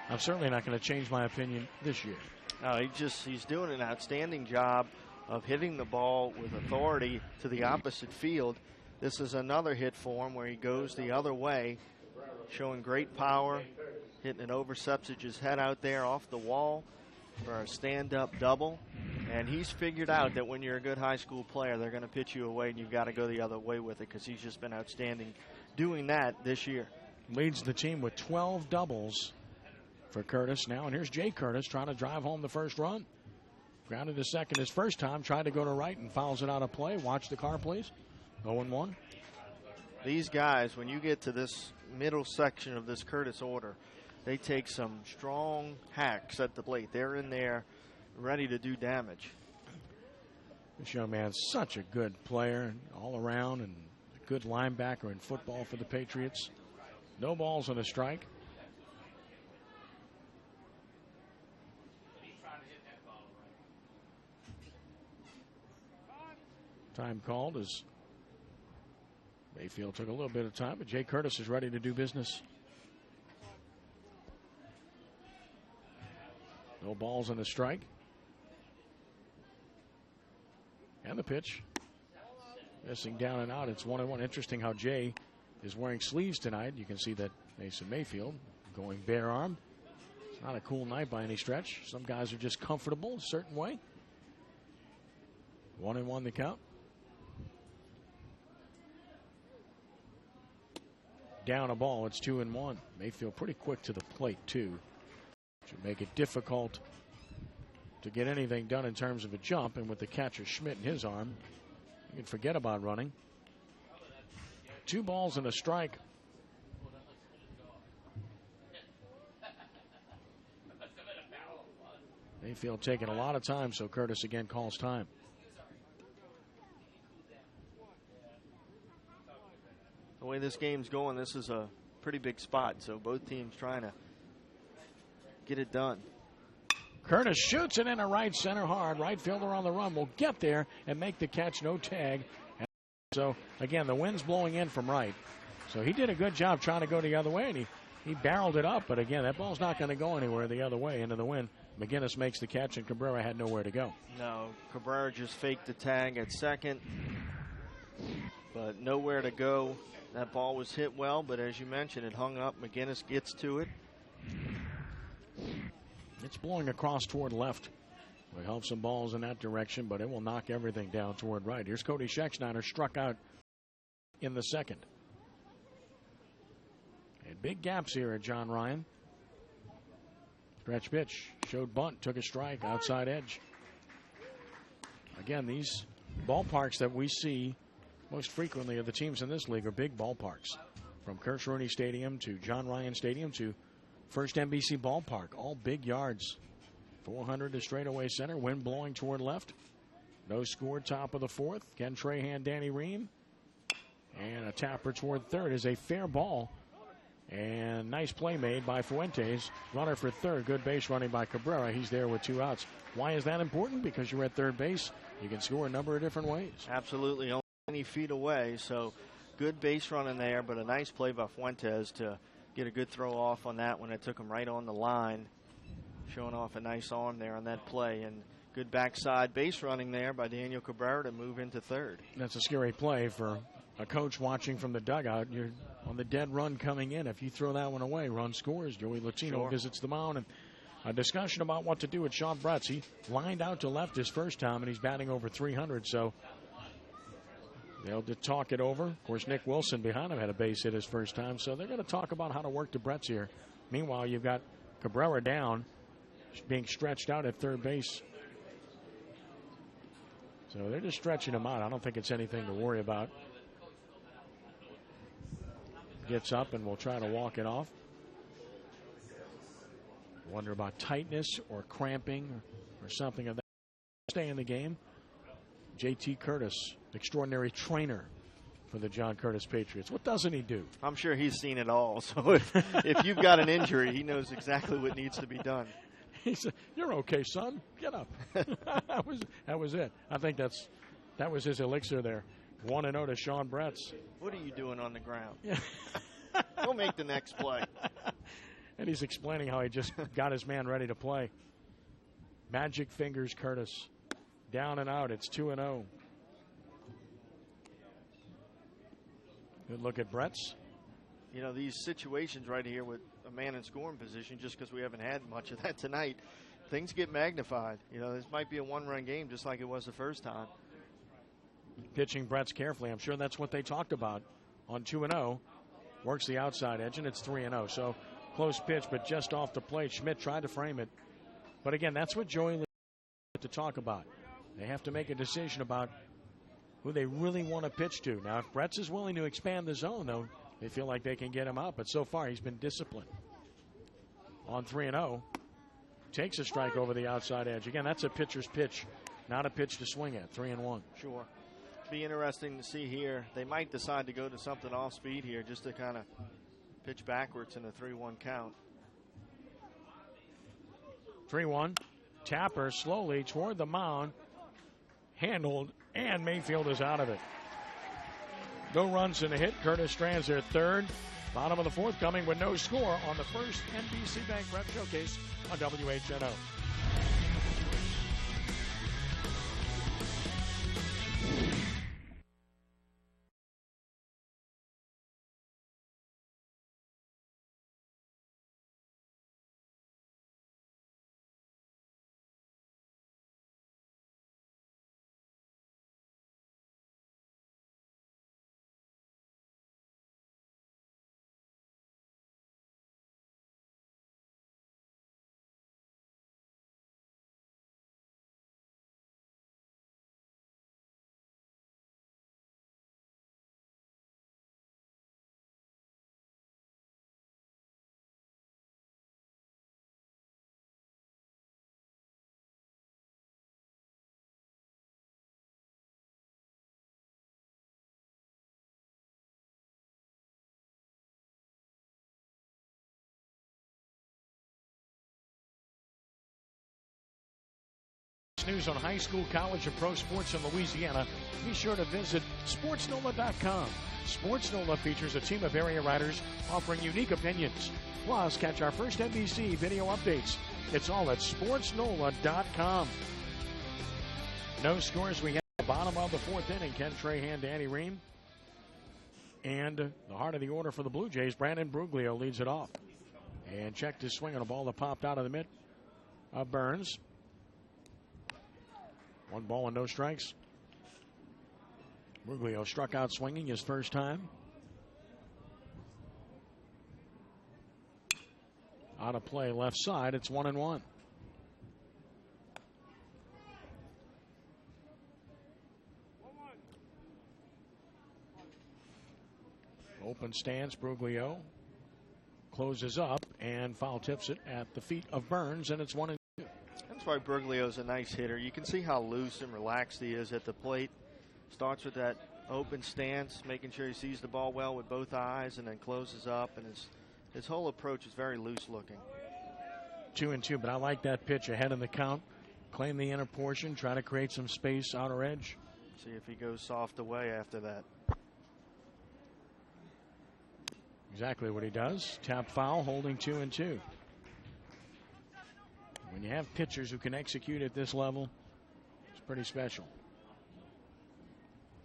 I'm certainly not going to change my opinion this year. No, he's doing an outstanding job of hitting the ball with authority to the opposite field. This is another hit for him where he goes the other way, showing great power, hitting an over Sepsich's head out there off the wall for a stand-up double. And he's figured out that when you're a good high school player, they're going to pitch you away, and you've got to go the other way with it, because he's just been outstanding doing that this year. Leads the team with 12 doubles for Curtis now. And here's Jay Curtis trying to drive home the first run. Grounded to second his first time, tried to go to right and fouls it out of play. Watch the car, please. 0-1. These guys, when you get to this middle section of this Curtis order, they take some strong hacks at the plate. They're in there ready to do damage. This young man's such a good player all around and a good linebacker in football for the Patriots. No balls and a strike. Time called as Mayfield took a little bit of time, but Jay Curtis is ready to do business. No balls and a strike. And the pitch. Missing down and out. It's 1-1. Interesting how Jay is wearing sleeves tonight. You can see that Mason Mayfield going bare armed. It's not a cool night by any stretch. Some guys are just comfortable a certain way. 1-1 the count. Down a ball, it's 2-1. Mayfield pretty quick to the plate, too. Should make it difficult to get anything done in terms of a jump. And with the catcher Schmidt in his arm, you can forget about running. 2 balls and a strike. Mayfield taking a lot of time, so Curtis again calls time. The way this game's going, this is a pretty big spot, so both teams trying to get it done. Curtis shoots it into right center hard. Right fielder on the run will get there and make the catch, no tag. And so, again, the wind's blowing in from right. So he did a good job trying to go the other way, and he barreled it up. But, again, that ball's not going to go anywhere the other way into the wind. McGinnis makes the catch, and Cabrera had nowhere to go. No, Cabrera just faked the tag at second, but nowhere to go. That ball was hit well, but as you mentioned, it hung up. McGinnis gets to it. It's blowing across toward left. We have some balls in that direction, but it will knock everything down toward right. Here's Cody Schexnayder, struck out in the second. And big gaps here at John Ryan. Stretch pitch, showed bunt, took a strike, outside edge. Again, these ballparks that we see most frequently of the teams in this league are big ballparks. From Kirsch-Rooney Stadium to John Ryan Stadium to First NBC Ballpark, all big yards. 400 to straightaway center, wind blowing toward left. No score, top of the fourth. Ken Trahan, Danny Ream. And a tapper toward third is a fair ball. And nice play made by Fuentes. Runner for third. Good base running by Cabrera. He's there with 2 outs. Why is that important? Because you're at third base. You can score a number of different ways. Absolutely. Only 20 feet away. So good base running there, but a nice play by Fuentes to get a good throw off on that one. It took him right on the line. Showing off a nice arm there on that play. And good backside base running there by Daniel Cabrera to move into third. That's a scary play for a coach watching from the dugout. You're on the dead run coming in. If you throw that one away, run scores. Joey Latino visits the mound. And a discussion about what to do with Sean Bretz. He lined out to left his first time, and he's batting over 300. So they'll talk it over. Of course, Nick Wilson behind him had a base hit his first time. So they're going to talk about how to work to Bretz here. Meanwhile, you've got Cabrera down, being stretched out at third base. So they're just stretching him out. I don't think it's anything to worry about. Gets up and will try to walk it off. Wonder about tightness or cramping or something of that. Stay in the game. J.T. Curtis, extraordinary trainer for the John Curtis Patriots. What doesn't he do? I'm sure he's seen it all. So if you've got an injury, he knows exactly what needs to be done. He said, "You're okay, son. Get up." that was it. I think that was his elixir there. 1-0 to Sean Bretz. What are you doing on the ground? He'll make the next play. And he's explaining how he just got his man ready to play. Magic fingers, Curtis. Down and out. It's 2-0. Good look at Bretz. You know, these situations right here with a man in scoring position, just because we haven't had much of that tonight, things get magnified. You know, this might be a one-run game just like it was the first time. Pitching Bretz carefully. I'm sure that's what they talked about on 2-0. Works the outside edge, and it's 3-0. So close pitch, but just off the plate. Schmidt tried to frame it. But again, that's what Joey Lee to talk about. They have to make a decision about who they really want to pitch to. Now, if Bretz is willing to expand the zone, though, they feel like they can get him out. But so far, he's been disciplined. On 3-0, takes a strike over the outside edge. Again, that's a pitcher's pitch, not a pitch to swing at. 3-1. Sure. Be interesting to see here. They might decide to go to something off speed here just to kind of pitch backwards in a 3-1 count. 3-1. Tapper slowly toward the mound. Handled, and Mayfield is out of it. No runs in the hit. Curtis Strands there third. Bottom of the fourth coming with no score on the first NBC Bank Rep Showcase on WHNO. News on high school, college, and pro sports in Louisiana, be sure to visit SportsNola.com. SportsNola features a team of area writers offering unique opinions. Plus, catch our first NBC video updates. It's all at SportsNola.com. No scores. We have the bottom of the fourth inning. Ken Trahan, Danny Ream. And the heart of the order for the Blue Jays, Brandon Bruglio leads it off. And checked his swing on a ball that popped out of the mitt of Burns. 1 ball and no strikes. Bruglio struck out swinging his first time. Out of play left side. It's 1-1. Open stance. Bruglio closes up and foul tips it at the feet of Burns, and it's 1-2. That's why Bruglio's a nice hitter. You can see how loose and relaxed he is at the plate. Starts with that open stance, making sure he sees the ball well with both eyes, and then closes up. And his whole approach is very loose looking. 2-2, but I like that pitch ahead of the count. Claim the inner portion, try to create some space, outer edge. See if he goes soft away after that. Exactly what he does. Tap foul, holding 2-2. When you have pitchers who can execute at this level, it's pretty special.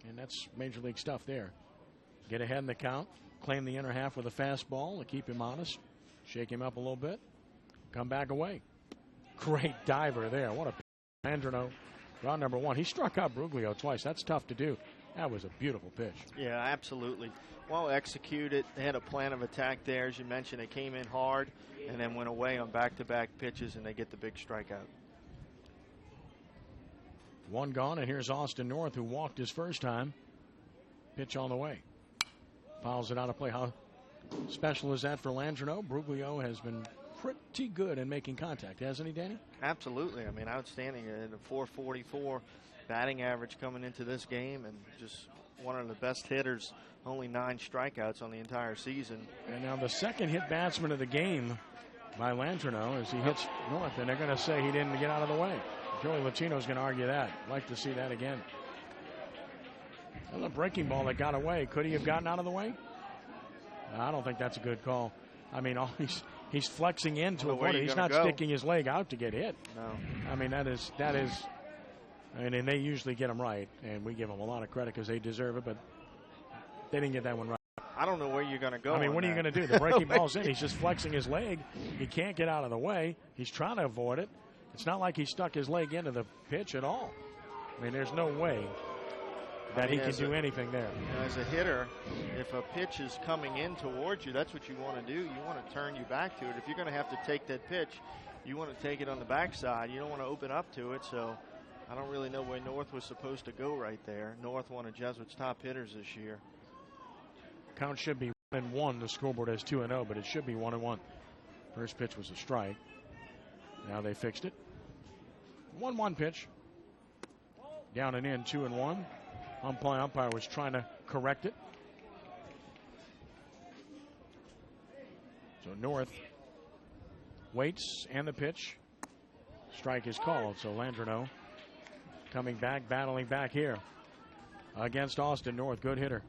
And that's major league stuff there. Get ahead in the count, claim the inner half with a fastball to keep him honest, shake him up a little bit, come back away. Great diver there. What a Landrino. Round number one. He struck out Bruglio twice. That's tough to do. That was a beautiful pitch. Yeah, absolutely. Well executed. They had a plan of attack there. As you mentioned, it came in hard and then went away on back-to-back pitches, and they get the big strikeout. One gone, and here's Austin North, who walked his first time. Pitch on the way. Fouls it out of play. How special is that for Landrino? Bruglio has been pretty good in making contact, hasn't he, Danny? Absolutely. I mean, outstanding. At a 444 batting average coming into this game, and just one of the best hitters. Only 9 strikeouts on the entire season. And now the second hit batsman of the game by Landrino as he hits North, and they're going to say he didn't get out of the way. Joey Latino's going to argue that. Like to see that again. Well, a breaking ball that got away. Could he have gotten out of the way? I don't think that's a good call. I mean, he's flexing into avoid it. He's not sticking his leg out to get hit. No. I mean, that is. And they usually get them right, and we give them a lot of credit because they deserve it, but they didn't get that one right. I don't know where you're going to go. I mean, what are you going to do? The breaking ball's in. He's just flexing his leg. He can't get out of the way. He's trying to avoid it. It's not like he stuck his leg into the pitch at all. I mean, there's no way that he can do anything there. As a hitter, if a pitch is coming in towards you, that's what you want to do. You want to turn you back to it. If you're going to have to take that pitch, you want to take it on the backside. You don't want to open up to it. So I don't really know where North was supposed to go right there. North, one of Jesuit's top hitters this year. Count should be 1-1. The scoreboard has 2-0, but it should be 1-1. First pitch was a strike. Now they fixed it. 1-1 pitch. Down and in, 2-1. Umpire was trying to correct it. So North waits, and the pitch. Strike is called. So Landrino coming back, battling back here against Austin North. Good hitter.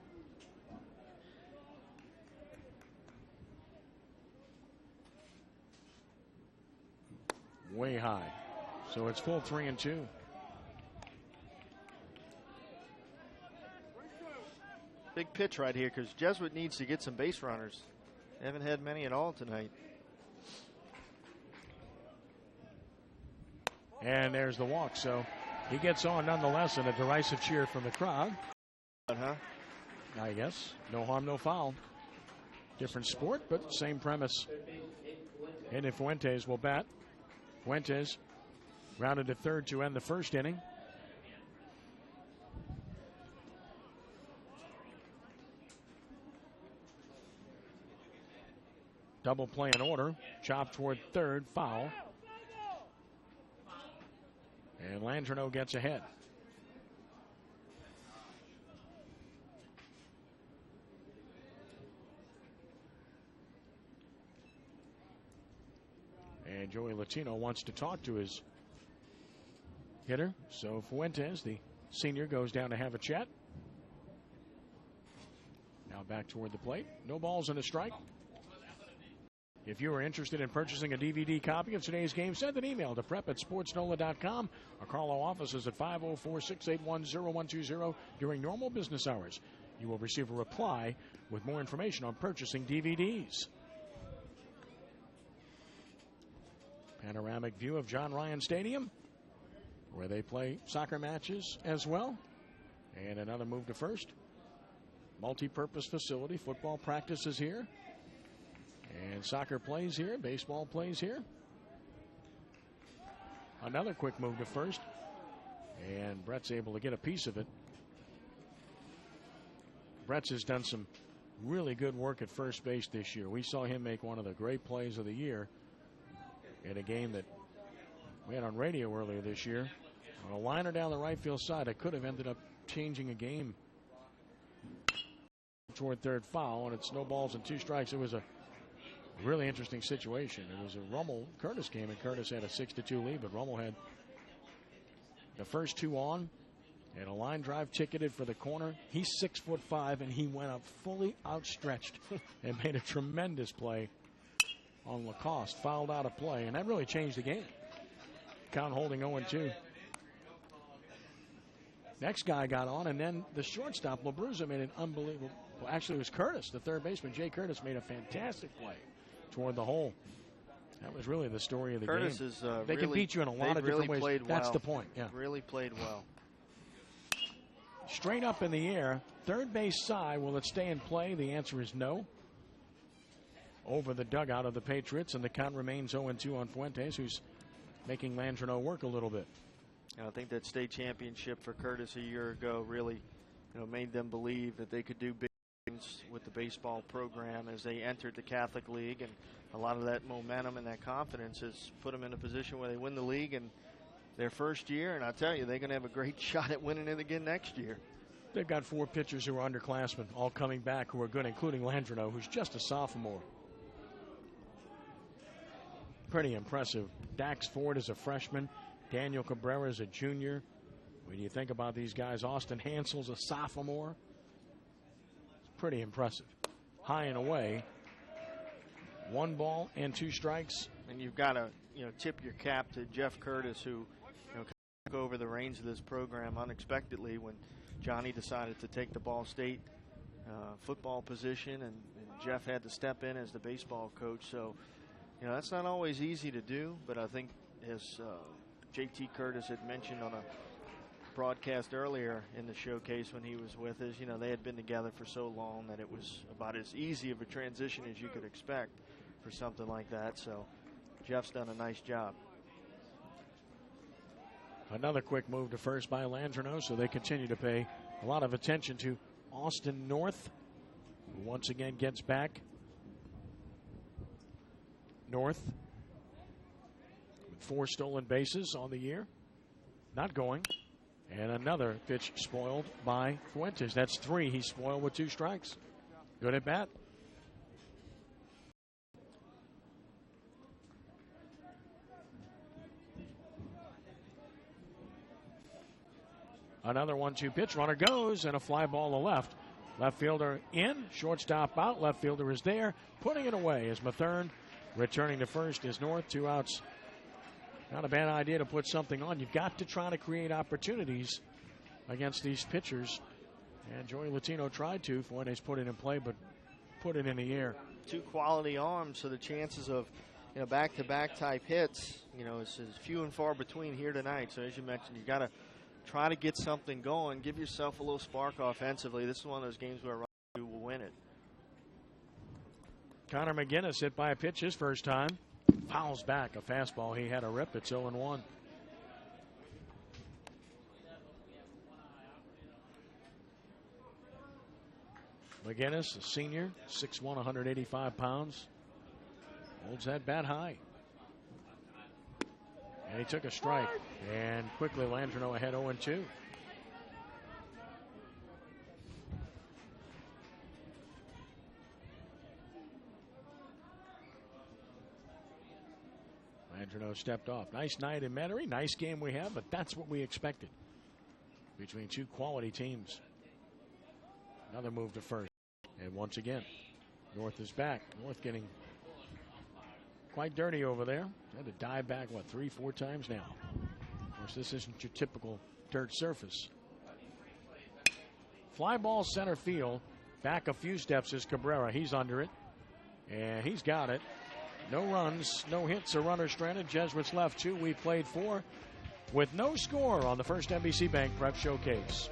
Way high. So it's full 3-2. Big pitch right here because Jesuit needs to get some base runners. They haven't had many at all tonight. And there's the walk. So he gets on nonetheless, and a derisive cheer from the crowd. I guess. No harm, no foul. Different sport, but same premise. And Fuentes will bat. Fuentes rounded to third to end the first inning. Double play in order. Chop toward third. Foul. And Landrino gets ahead. And Joey Latino wants to talk to his hitter. So Fuentes, the senior, goes down to have a chat. Now back toward the plate. No balls and a strike. If you are interested in purchasing a DVD copy of today's game, send an email to prep@sportsnola.com or call our offices at 504-681-0120 during normal business hours. You will receive a reply with more information on purchasing DVDs. Panoramic view of John Ryan Stadium, where they play soccer matches as well. And another move to first. Multi-purpose facility. Football practices here. And soccer plays here. Baseball plays here. Another quick move to first. And Brett's able to get a piece of it. Brett's has done some really good work at first base this year. We saw him make one of the great plays of the year in a game that we had on radio earlier this year. On a liner down the right field side, it could have ended up changing a game toward third foul, and it snowballs and 2 strikes. It was a really interesting situation. It was a Rummel-Curtis game, and Curtis had a 6-2 lead, but Rummel had the first 2 on, and a line drive ticketed for the corner. He's 6'5", and he went up fully outstretched and made a tremendous play on Lacoste. Fouled out of play, and that really changed the game. Count holding 0-2. Next guy got on, and then the shortstop, LaBruzza, made an unbelievable. Well, actually, it was Curtis, the third baseman. Jay Curtis made a fantastic play toward the hole. That was really the story of the Curtis game. Is, they can beat you in a lot of different ways. Played That's well. the point. Yeah. Really played well. Straight up in the air, third base side. Will it stay in play? The answer is no. Over the dugout of the Patriots, and the count remains 0-2 on Fuentes, who's making Landreneau work a little bit. I think that state championship for Curtis a year ago really, made them believe that they could do big things with the baseball program as they entered the Catholic League, and a lot of that momentum and that confidence has put them in a position where they win the league in their first year, and I tell you, they're going to have a great shot at winning it again next year. They've got 4 pitchers who are underclassmen, all coming back, who are good, including Landreneau, who's just a sophomore. Pretty impressive. Dax Ford is a freshman. Daniel Cabrera is a junior. When you think about these guys, Austin Hansel's a sophomore. It's pretty impressive. High and away. 1 ball and 2 strikes. And you've got to, tip your cap to Jeff Curtis, who, took over the reins of this program unexpectedly when Johnny decided to take the Ball State football position, and Jeff had to step in as the baseball coach. So, that's not always easy to do, but I think as JT Curtis had mentioned on a broadcast earlier in the showcase when he was with us, they had been together for so long that it was about as easy of a transition as you could expect for something like that. So Jeff's done a nice job. Another quick move to first by Landreneau, so they continue to pay a lot of attention to Austin North, who once again gets back. North with 4 stolen bases on the year. Not going. And another pitch spoiled by Fuentes. That's 3 he spoiled with 2 strikes. Good at bat. Another 1-2 pitch. Runner goes, and a fly ball to left. Left fielder in. Shortstop out. Left fielder is there. Putting it away is Mathern. Returning to first is North. 2 outs. Not a bad idea to put something on. You've got to try to create opportunities against these pitchers. And Joey Latino tried to. Fuentes put it in play, but put it in the air. 2 quality arms, so the chances of back-to-back type hits, is few and far between here tonight. So as you mentioned, you got to try to get something going. Give yourself a little spark offensively. This is one of those games where you will win it. Connor McGinnis hit by a pitch his first time. Fouls back a fastball. He had a rip. It's 0-1. McGinnis, a senior, 6'1", 185 pounds. Holds that bat high. And he took a strike. And quickly Landreneau ahead 0-2. Landreneau stepped off. Nice night in Metairie. Nice game we have, but that's what we expected between 2 quality teams. Another move to first. And once again, North is back. North getting quite dirty over there. Had to dive back, 3-4 times now. Of course, this isn't your typical dirt surface. Fly ball center field. Back a few steps is Cabrera. He's under it. And he's got it. No runs, no hits, a runner stranded. Jesuits left 2. We played 4 with no score on the first NBC Bank Prep Showcase.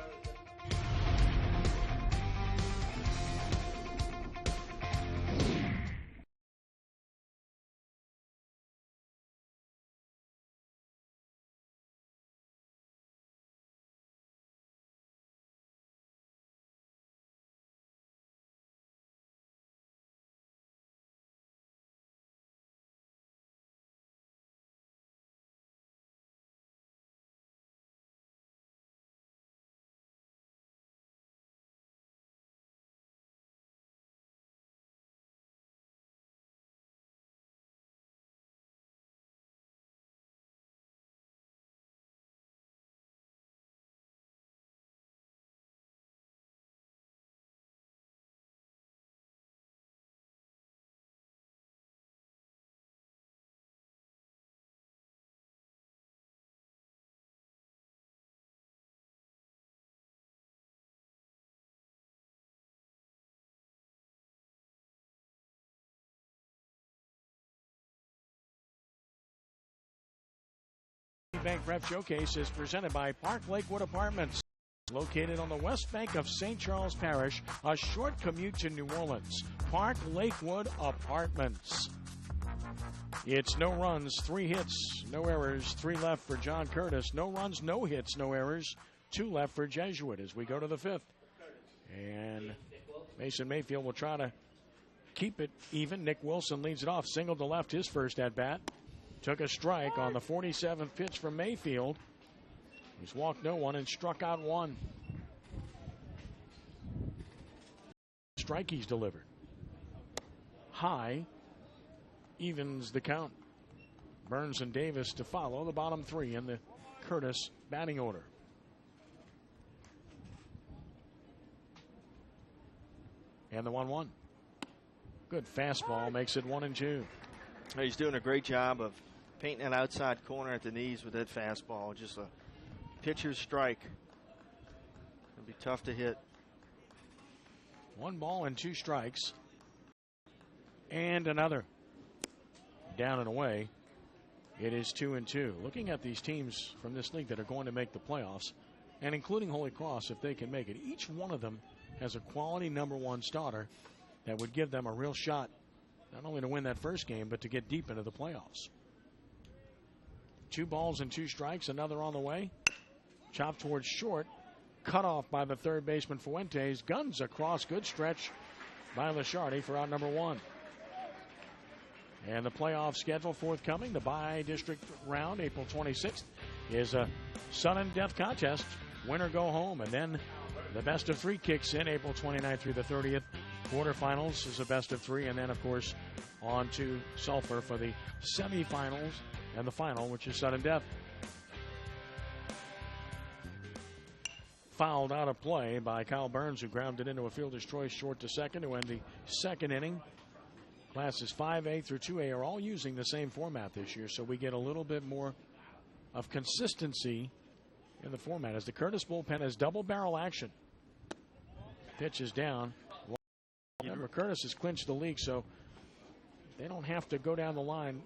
Bank Prep Showcase is presented by Park Lakewood Apartments. Located on the west bank of St. Charles Parish, a short commute to New Orleans. Park Lakewood Apartments. It's no runs, 3 hits, no errors, 3 left for John Curtis. No runs, no hits, no errors, 2 left for Jesuit as we go to the 5th. And Mason Mayfield will try to keep it even. Nick Wilson leads it off. Single to left his first at-bat. Took a strike on the 47th pitch from Mayfield. He's walked no one and struck out 1. Strike he's delivered. High evens the count. Burns and Davis to follow the bottom 3 in the Curtis batting order. And the 1-1. Good fastball makes it 1-2. He's doing a great job of painting that outside corner at the knees with that fastball. Just a pitcher's strike. It'll be tough to hit. 1 ball and 2 strikes. And another. Down and away. It is 2-2. Looking at these teams from this league that are going to make the playoffs, and including Holy Cross if they can make it, each one of them has a quality #1 starter that would give them a real shot not only to win that first game but to get deep into the playoffs. 2 balls and 2 strikes. Another on the way. Chopped towards short. Cut off by the third baseman Fuentes. Guns across. Good stretch by Lasciardi for out number 1. And the playoff schedule forthcoming. The bi-district round, April 26th, is a sudden death contest. Winner go home. And then the best of 3 kicks in April 29th through the 30th. Quarterfinals is a best of 3. And then, of course, on to Sulphur for the semifinals and the final, which is sudden death. Fouled out of play by Kyle Burns, who grounded into a fielder's choice short to second to end the second inning. Classes 5A through 2A are all using the same format this year, so we get a little bit more of consistency in the format as the Curtis bullpen has double barrel action. Pitch is down. Remember, Curtis has clinched the league, so they don't have to go down the line,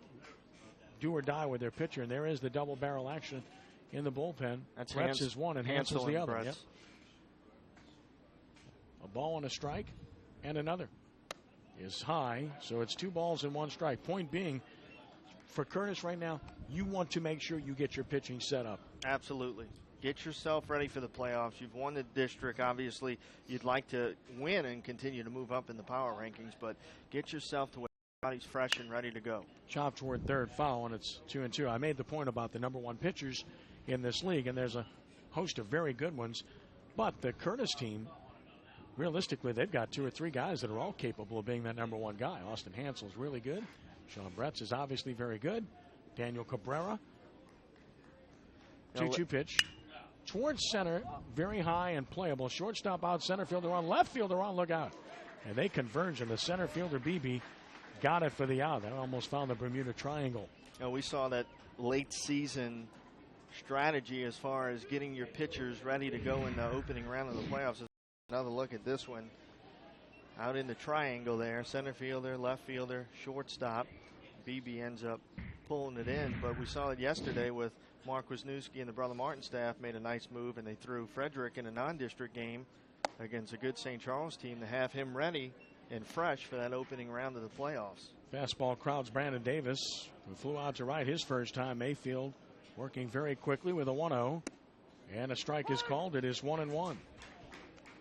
do or die with their pitcher, and there is the double barrel action in the bullpen. That's Brett's is one and Hansel's the other. Yep. A ball and a strike, and another is high, so it's 2 balls and 1 strike. Point being, for Curtis right now, you want to make sure you get your pitching set up. Absolutely. Get yourself ready for the playoffs. You've won the district. Obviously, you'd like to win and continue to move up in the power rankings, but get yourself to where everybody's fresh and ready to go. Chop toward third, foul, and it's 2-2. I made the point about the #1 pitchers in this league, and there's a host of very good ones, but the Curtis team, realistically, they've got 2 or 3 guys that are all capable of being that #1 guy. Austin Hansel's really good. Sean Bretz is obviously very good. Daniel Cabrera. 2-2 pitch. Towards center, very high and playable. Shortstop out, center fielder on, left fielder on, look out. And they converge, and the center fielder, Beebe, got it for the out. That almost found the Bermuda Triangle. We saw that late season strategy as far as getting your pitchers ready to go in the opening round of the playoffs. Another look at this one. Out in the triangle there, center fielder, left fielder, shortstop. Beebe ends up pulling it in, but we saw it yesterday with Mark Wisniewski and the Brother Martin staff made a nice move, and they threw Frederick in a non-district game against a good St. Charles team to have him ready and fresh for that opening round of the playoffs. Fastball crowds Brandon Davis, who flew out to right his first time. Mayfield working very quickly with a 1-0, and a strike is called. It is 1-1.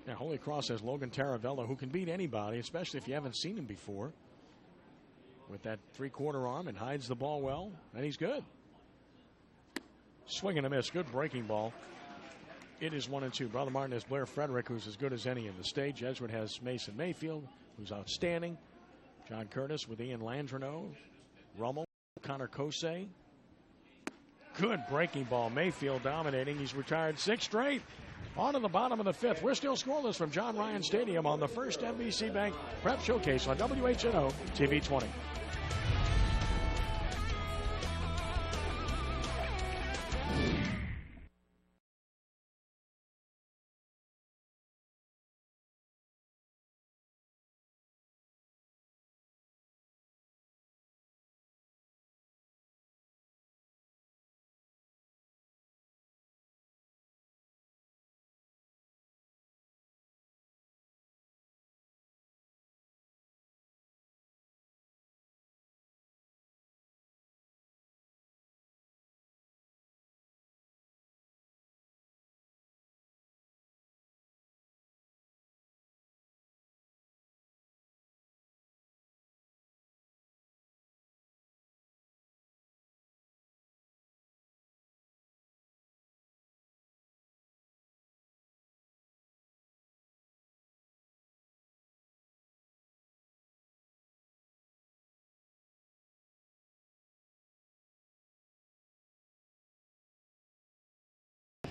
Now, Holy Cross has Logan Taravella, who can beat anybody, especially if you haven't seen him before, with that 3/4 arm, and hides the ball well, and he's good. Swing and a miss. Good breaking ball. It is 1-2. Brother Martin has Blair Frederick, who's as good as any in the state. Jesuit has Mason Mayfield, who's outstanding. John Curtis with Ian Landreneau. Rummel, Connor Kosei. Good breaking ball. Mayfield dominating. He's retired 6 straight. On to the bottom of the 5th. We're still scoreless from John Ryan Stadium on the first NBC Bank Prep Showcase on WHNO TV 20.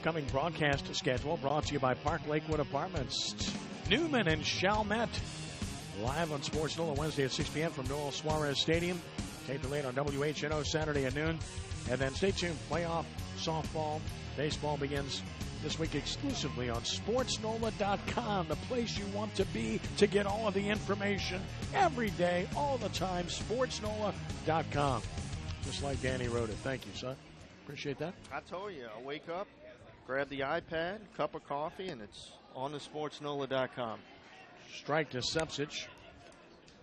upcoming broadcast schedule brought to you by Park Lakewood Apartments. Newman and Chalmette live on Sports NOLA Wednesday at 6 p.m. from Noel Suarez Stadium. Tape delayed on WHNO Saturday at noon. And then stay tuned. Playoff softball, baseball begins this week exclusively on SportsNOLA.com, the place you want to be to get all of the information every day, all the time. SportsNOLA.com. Just like Danny wrote it. Thank you, son. Appreciate that. I told you, I wake up, grab the iPad, cup of coffee, and it's on the SportsNOLA.com. Strike to Sepsich.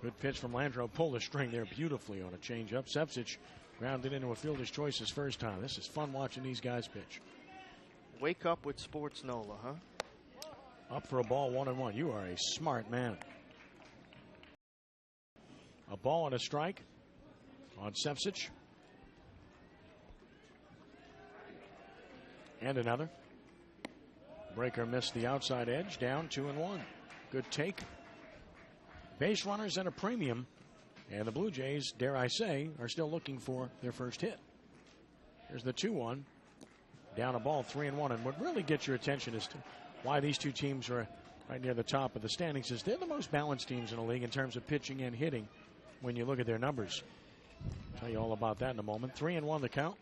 Good pitch from Landreau. Pulled the string there beautifully on a changeup. Sepsich grounded into a fielder's choice his first time. This is fun watching these guys pitch. Wake up with Sports NOLA, huh? Up for a ball, 1-1. You are a smart man. A ball and a strike on Sepsich. And another. Breaker missed the outside edge. Down 2-1. Good take. Base runners at a premium. And the Blue Jays, dare I say, are still looking for their first hit. Here's the 2-1. Down a ball, 3-1. And what really gets your attention as to why these two teams are right near the top of the standings is they're the most balanced teams in the league in terms of pitching and hitting when you look at their numbers. I'll tell you all about that in a moment. 3-1 the count.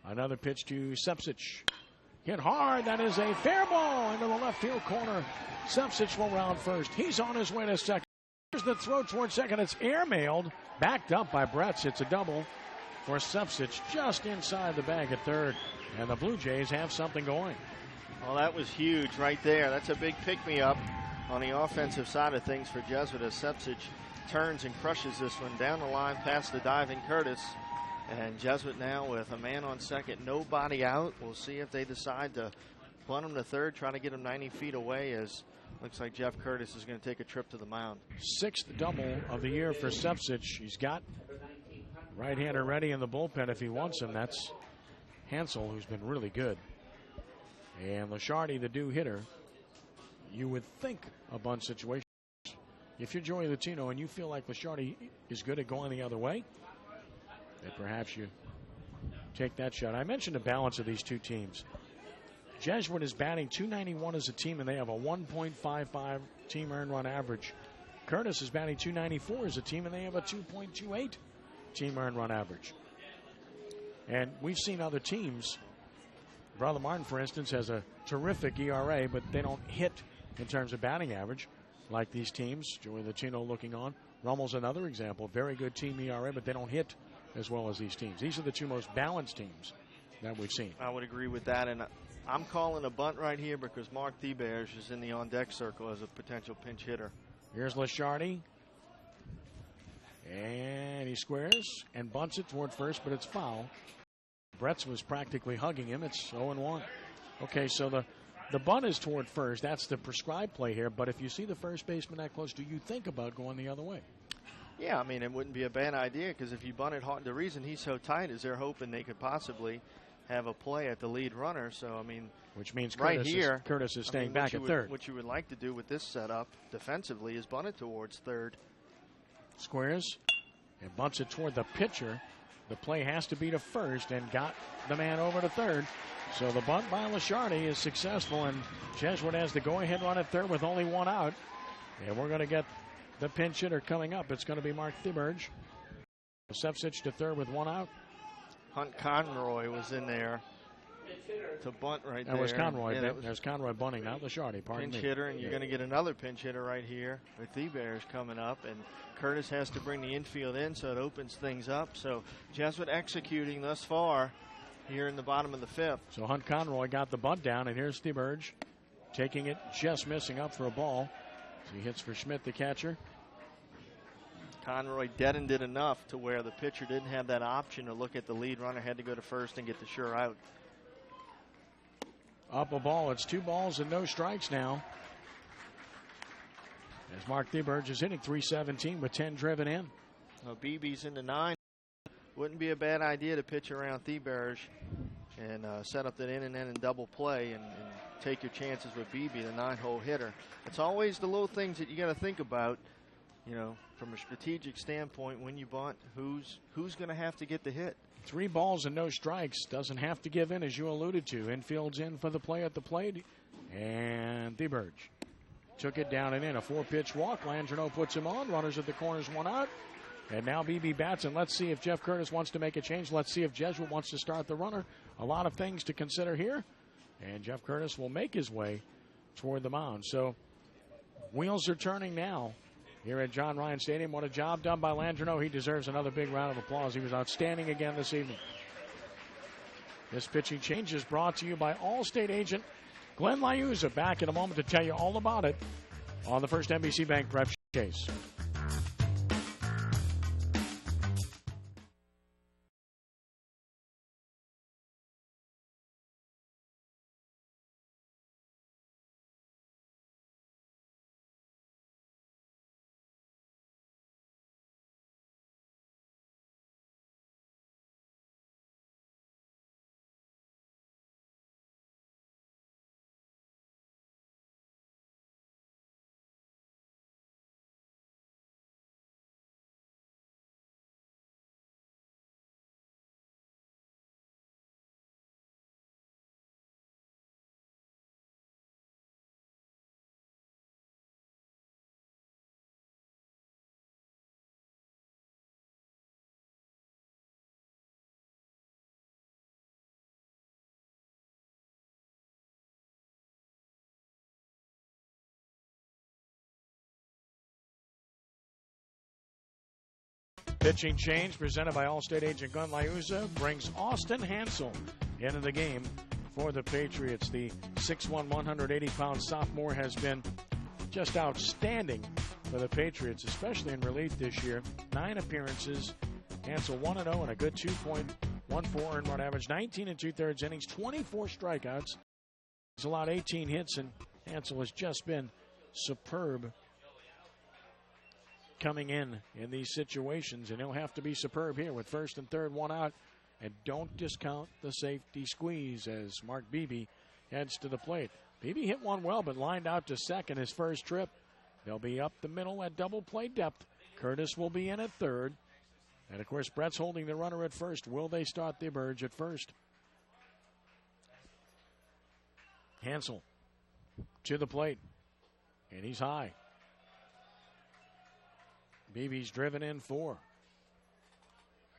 Another pitch to Sepsich. Hit hard. That is a fair ball into the left field corner. Sepsich will round first. He's on his way to second. Here's the throw towards second. It's airmailed. Backed up by Bretz. It's a double for Sepsich just inside the bag at third. And the Blue Jays have something going. Well, that was huge right there. That's a big pick-me-up on the offensive side of things for Jesuit as Sepsich turns and crushes this one down the line past the diving Curtis. And Jesuit now with a man on second, nobody out. We'll see if they decide to bunt him to third, try to get him 90 feet away, as looks like Jeff Curtis is going to take a trip to the mound. Sixth double of the year for Sepsich. He's got right-hander ready in the bullpen if he wants him. That's Hansel, who's been really good. And Lasciardi, the due hitter. You would think a bunt situation. If you're Joey Latino and you feel like Lasciardi is good at going the other way, then perhaps you take that shot. I mentioned the balance of these two teams. Jesuit is batting .291 as a team, and they have a 1.55 team earned run average. Curtis is batting .294 as a team, and they have a 2.28 team earned run average. And we've seen other teams. Brother Martin, for instance, has a terrific ERA, but they don't hit in terms of batting average like these teams. Joey Latino looking on. Rummel's another example. Very good team ERA, but they don't hit as well as these teams. These are the two most balanced teams that we've seen. I would agree with that, and I'm calling a bunt right here because Mark Thieberge is in the on-deck circle as a potential pinch hitter. Here's Lasciardi. And he squares and bunts it toward first, but it's foul. Bretz was practically hugging him. It's 0-1. Okay, so the bunt is toward first. That's the prescribed play here. But if you see the first baseman that close, do you think about going the other way? Yeah, I mean, it wouldn't be a bad idea because if you bunt it hard, the reason he's so tight is they're hoping they could possibly have a play at the lead runner. So, I mean, which means right here, Curtis is staying back at third. What you would like to do with this setup defensively is bunt it towards third. Squares and bunts it toward the pitcher. The play has to be to first and got the man over to third. So the bunt by Lasciardi is successful, and Jesuit has the go-ahead run at third with only one out. And we're going to get the pinch hitter coming up. It's going to be Mark Thieberge. Sepsich to third with one out. Hunt Conroy was in there to bunt right there. That was Conroy. Yeah, there's Conroy bunting, not Lasciardi. Pardon me. Pinch hitter, and you're going to get another pinch hitter right here with Thieberge coming up. And Curtis has to bring the infield in, so it opens things up. So Jesuit executing thus far here in the bottom of the fifth. So Hunt Conroy got the bunt down, and here's Thieberge taking it, just missing up for a ball. So he hits for Schmidt, the catcher. Conroy deadened it enough to where the pitcher didn't have that option to look at the lead runner, had to go to first and get the sure out. Up a ball. It's 2 balls and no strikes now. As Mark Thieberge is hitting .317 with 10 driven in. Well, BB's in the 9. Wouldn't be a bad idea to pitch around Thieberge and set up that in and then in double play and take your chances with BB, the 9-hole hitter. It's always the little things that you got to think about you know, from a strategic standpoint, when you bunt, who's going to have to get the hit? 3 balls and no strikes. Doesn't have to give in, as you alluded to. Infield's in for the play at the plate. And DeBurge took it down and in. A 4-pitch walk. Landreneau puts him on. Runners at the corners, 1 out. And now BB bats, and let's see if Jeff Curtis wants to make a change. Let's see if Jesuit wants to start the runner. A lot of things to consider here. And Jeff Curtis will make his way toward the mound. So wheels are turning now here at John Ryan Stadium. What a job done by Landreneau. He deserves another big round of applause. He was outstanding again this evening. This pitching change is brought to you by Allstate agent Glenn Liuzza. Back in a moment to tell you all about it on the first NBC Bank Prep Showcase. Pitching change presented by Allstate agent Glenn Liuzza brings Austin Hansel into the game for the Patriots. The 6'1", 180-pound sophomore has been just outstanding for the Patriots, especially in relief this year. 9 appearances. Hansel 1-0 and a good 2.14 earned run average. 19 2/3 innings, 24 strikeouts. He's allowed 18 hits, and Hansel has just been superb coming in these situations, and he'll have to be superb here with first and third, 1 out. And don't discount the safety squeeze as Mark Beebe heads to the plate. Beebe hit one well, but lined out to second his first trip. They'll be up the middle at double play depth. Curtis will be in at third. And, of course, Brett's holding the runner at first. Will they start the Burge at first? Hansel to the plate, and he's high. Beebe's driven in 4.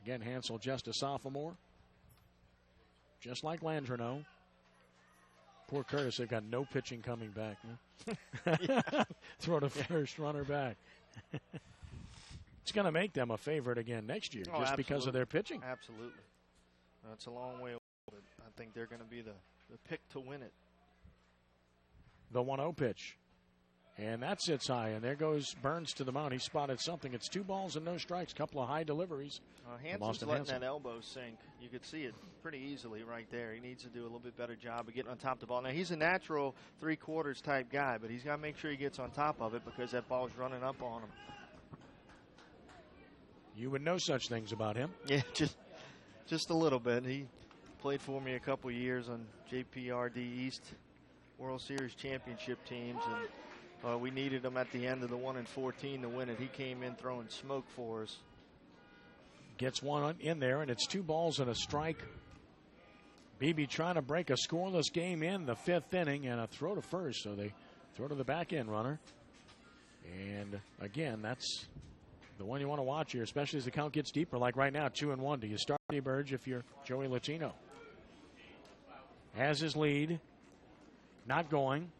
Again, Hansel just a sophomore. Just like Landreneau. Poor Curtis, they've got no pitching coming back. Huh? Throw the first runner back. It's going to make them a favorite again next year, just because of their pitching. Absolutely. That's a long way away, but I think they're going to be the pick to win it. The 1-0 pitch. And that sits high, and there goes Burns to the mound. He spotted something. It's 2 balls and no strikes, couple of high deliveries. Hansen's letting that elbow sink. You could see it pretty easily right there. He needs to do a little bit better job of getting on top of the ball. Now, he's a natural 3/4 type guy, but he's got to make sure he gets on top of it because that ball's running up on him. You would know such things about him. Yeah, just a little bit. He played for me a couple years on JPRD East World Series championship teams, and we needed him at the end of the 1-14 to win it. He came in throwing smoke for us. Gets one in there, and it's 2 balls and a strike. Beebe trying to break a scoreless game in the 5th inning, and a throw to first, so they throw to the back end runner. And again, that's the one you want to watch here, especially as the count gets deeper, like right now, 2-1. Do you start the Burge if you're Joey Latino? Has his lead. Not going.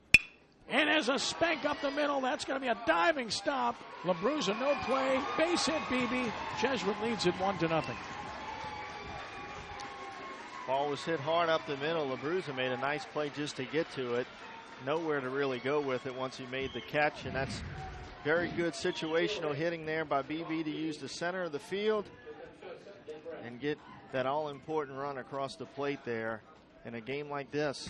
And as a spank up the middle, that's going to be a diving stop. LaBruza, no play. Base hit, Beebe. Jesuit leads it 1-0. Ball was hit hard up the middle. LaBruza made a nice play just to get to it. Nowhere to really go with it once he made the catch, and that's very good situational hitting there by Beebe to use the center of the field and get that all-important run across the plate there. In a game like this,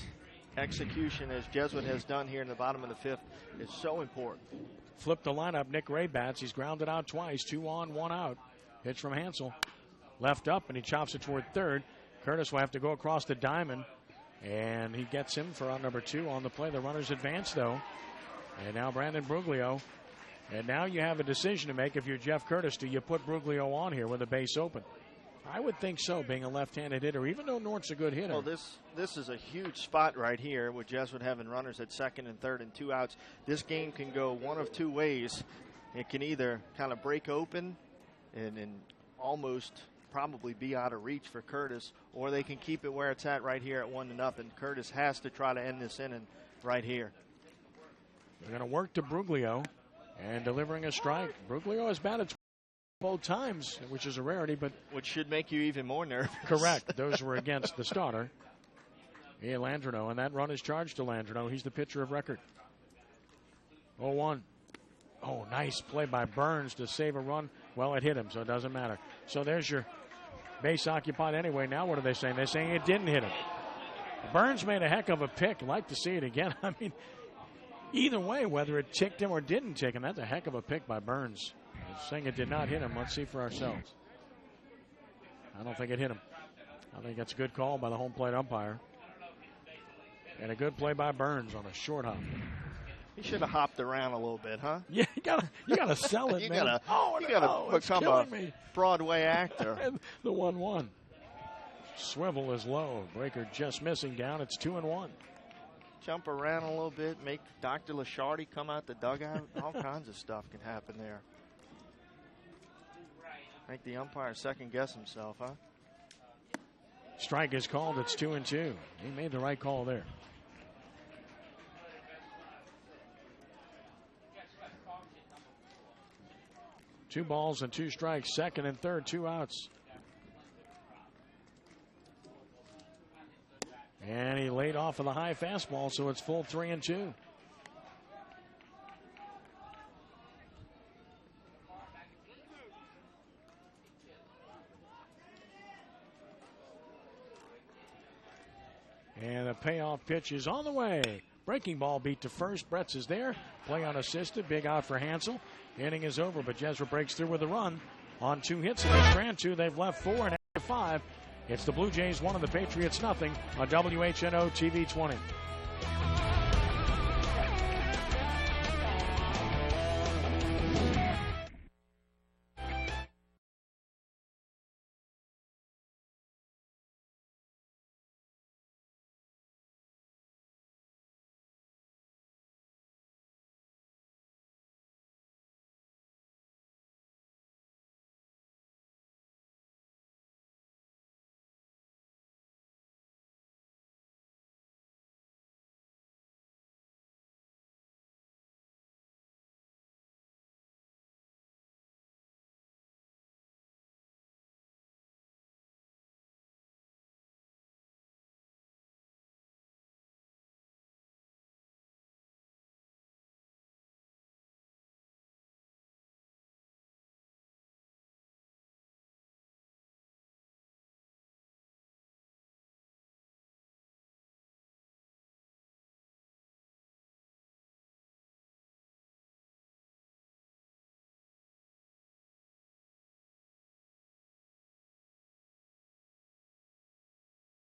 execution, as Jesuit has done here in the bottom of the 5th, is so important. Flip the lineup. Nick Ray bats. He's grounded out twice. 2 on, 1 out. Pitch from Hansel. Left up, and he chops it toward third. Curtis will have to go across the diamond, and he gets him for out number 2 on the play. The runners advance, though. And now Brandon Bruglio And now you have a decision to make if you're Jeff Curtis. Do you put Bruglio on here with a base open? I would think so, being a left-handed hitter, even though Nort's a good hitter. Well, this is a huge spot right here with Jesuit having runners at second and third and 2 outs. This game can go one of two ways. It can either kind of break open and almost probably be out of reach for Curtis, or they can keep it where it's at right here at 1-0. Curtis has to try to end this inning right here. They're going to work to Bruglio and delivering a strike. Bruglio has batted both times, which is a rarity, but which should make you even more nervous. Correct. Those were against the starter, Ian Landreneau, and that run is charged to Landreneau. He's the pitcher of record. 0-1. Oh, nice play by Burns to save a run. Well, it hit him, so it doesn't matter. So there's your base occupied anyway. Now what are they saying? They're saying it didn't hit him. Burns made a heck of a pick. I'd like to see it again. I mean, either way, whether it ticked him or didn't tick him, that's a heck of a pick by Burns. Saying it did not hit him. Let's see for ourselves. I don't think it hit him. I think that's a good call by the home plate umpire. And a good play by Burns on a short hop. He should have hopped around a little bit, huh? Yeah, you gotta sell it, man. You gotta become a Broadway actor. The 1-1. Swivel is low. Breaker just missing down. It's 2-1. Jump around a little bit. Make Dr. Lashardi come out the dugout. All kinds of stuff can happen there. Make the umpire second guess himself, huh? Strike is called. It's 2-2. He made the right call there. Two balls and two strikes. Second and third, 2 outs. And he laid off of the high fastball, so it's full 3-2. And the payoff pitch is on the way. Breaking ball beat to first. Bretz is there. Play unassisted. Big out for Hansel. Inning is over, but Jesuit breaks through with a run on 2 hits. And they strand 2. They've left 4 and after 5. It's the Blue Jays 1 and the Patriots nothing on WHNO TV 20.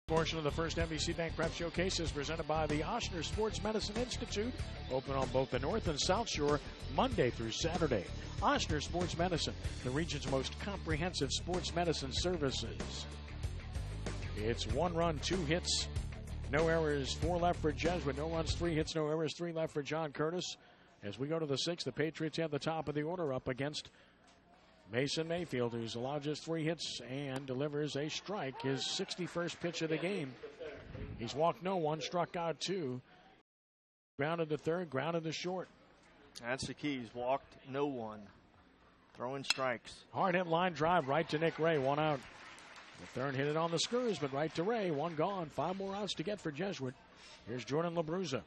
Portion of the first NBC Bank Prep Showcase is presented by the Ochsner Sports Medicine Institute. Open on both the North and South Shore Monday through Saturday. Ochsner Sports Medicine, the region's most comprehensive sports medicine services. It's 1 run, 2 hits, no errors, 4 left for Jesuit. No runs, 3 hits, no errors, 3 left for John Curtis. As we go to the 6th, the Patriots have the top of the order up against Mason Mayfield, who's allowed just 3 hits and delivers a strike, his 61st pitch of the game. He's walked no one, struck out 2. Grounded to third, grounded to short. That's the key. He's walked no one. Throwing strikes. Hard hit line drive right to Nick Ray, 1 out. The third hit it on the screws, but right to Ray, 1 gone. 5 more outs to get for Jesuit. Here's Jordan LaBruza.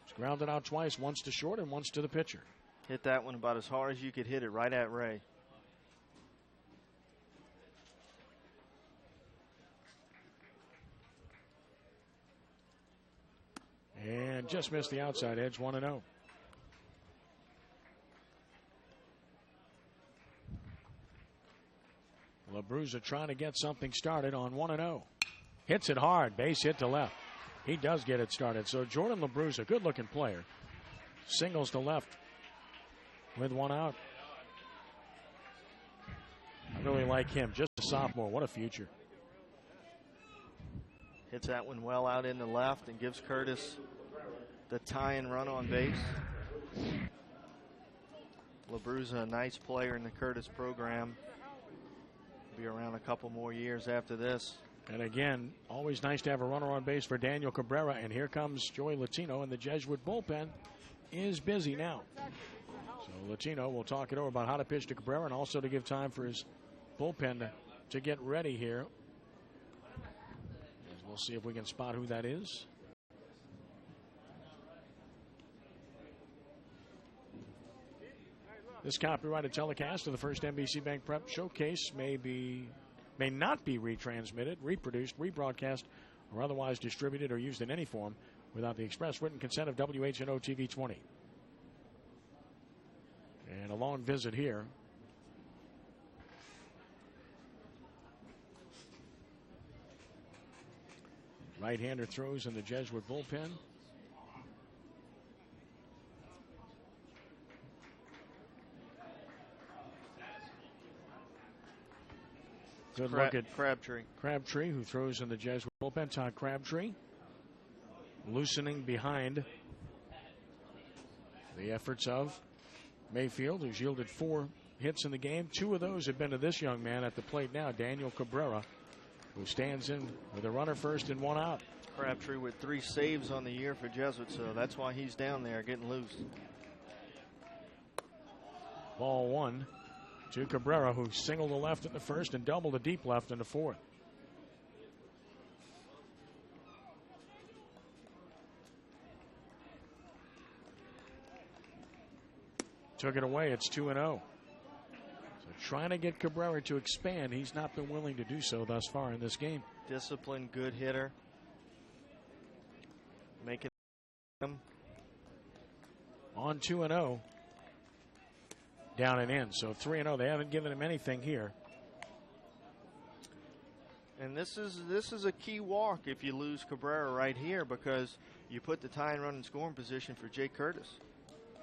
He's grounded out twice, once to short and once to the pitcher. Hit that one about as hard as you could hit it, right at Ray. And just missed the outside edge, 1-0. LaBruza trying to get something started on 1-0. Hits it hard, base hit to left. He does get it started. So Jordan LaBruza, good looking player. Singles to left. with one out. I really like him. Just a sophomore. What a future. Hits that one well out in the left and gives Curtis the tie-in run on base. LaBruzza, a nice player in the Curtis program. Be around a couple more years after this. And again, always nice to have a runner on base for Daniel Cabrera. And here comes Joey Latino, and the Jesuit bullpen is busy now. So Latino will talk it over about how to pitch to Cabrera and also to give time for his bullpen to get ready here. And we'll see if we can spot who that is. This copyrighted telecast of the first NBC Bank Prep Showcase may not be retransmitted, reproduced, rebroadcast, or otherwise distributed or used in any form without the express written consent of WHNO TV 20. And a long visit here. Right-hander throws in the Jesuit bullpen. Good look at Crabtree, who throws in the Jesuit bullpen. Todd Crabtree loosening behind the efforts of Mayfield, who's yielded 4 hits in the game. 2 of those have been to this young man at the plate now, Daniel Cabrera, who stands in with a runner first and 1 out. Crabtree with 3 saves on the year for Jesuit, so that's why he's down there getting loose. Ball 1 to Cabrera, who singled the left in the first and doubled the deep left in the fourth. Took it away. It's 2-0. So trying to get Cabrera to expand. He's not been willing to do so thus far in this game. Disciplined, good hitter. Making him on 2-0. Down and in. So 3-0. They haven't given him anything here. And this is a key walk if you lose Cabrera right here, because you put the tying run in scoring position for Jake Curtis.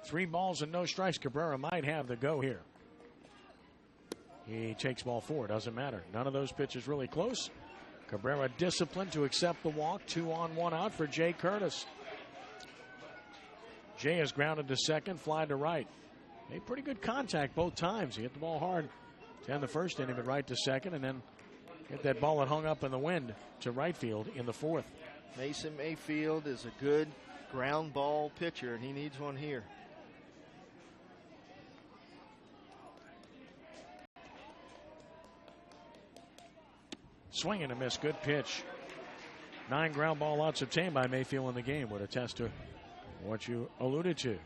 3 balls and no strikes. Cabrera might have the go here. He takes ball 4. Doesn't matter. None of those pitches really close. Cabrera disciplined to accept the walk. 2 on, 1 out for Jay Curtis. Jay is grounded to second, fly to right. Made pretty good contact both times. He hit the ball hard to end the first inning, but right to second, and then hit that ball that hung up in the wind to right field in the fourth. Mason Mayfield is a good ground ball pitcher, and he needs one here. Swing and a miss. Good pitch. 9 ground ball outs obtained by Mayfield in the game would attest to what you alluded to.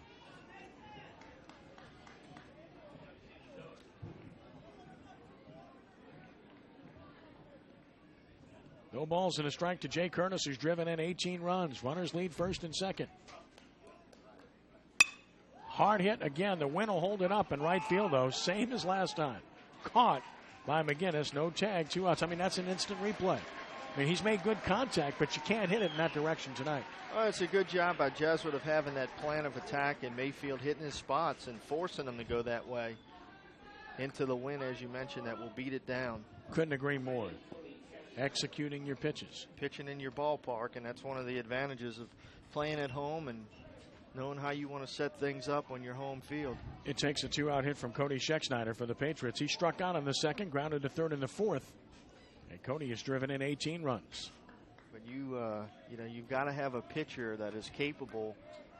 No balls and a strike to Jay Curtis, who's driven in 18 runs. Runners lead first and second. Hard hit again. The wind will hold it up in right field, though. Same as last time. Caught by McGinnis. No tag. 2 outs. I mean, that's an instant replay. I mean, he's made good contact, but you can't hit it in that direction tonight. Oh, it's a good job by Jesuit of having that plan of attack and Mayfield hitting his spots and forcing them to go that way into the wind, as you mentioned, that will beat it down. Couldn't agree more. Executing your pitches. Pitching in your ballpark, and that's one of the advantages of playing at home and knowing how you want to set things up on your home field. It takes a 2-out hit from Cody Schexnayder for the Patriots. He struck out in the second, grounded to third in the fourth, and Cody has driven in 18 runs. But you've got to have a pitcher that is capable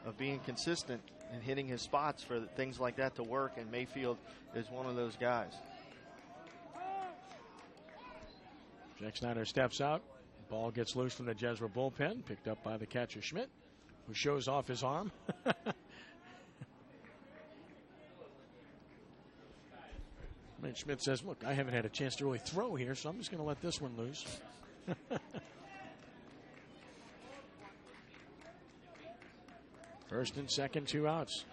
of being consistent and hitting his spots for things like that to work, and Mayfield is one of those guys. Schexnayder steps out. Ball gets loose from the Jesuit bullpen, picked up by the catcher Schmidt, who shows off his arm. I mean, Schmidt says, look, I haven't had a chance to really throw here, so I'm just going to let this one loose. First and second, 2 outs.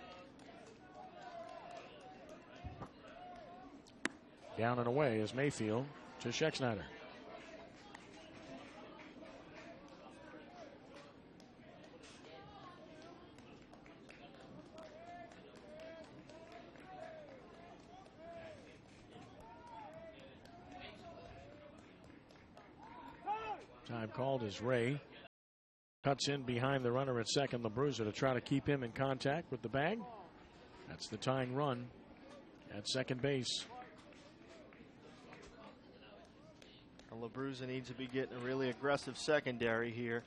Down and away is Mayfield to Schexnayder. Time called as Ray cuts in behind the runner at second, LaBruza, to try to keep him in contact with the bag. That's the tying run at second base. LaBruza needs to be getting a really aggressive secondary here.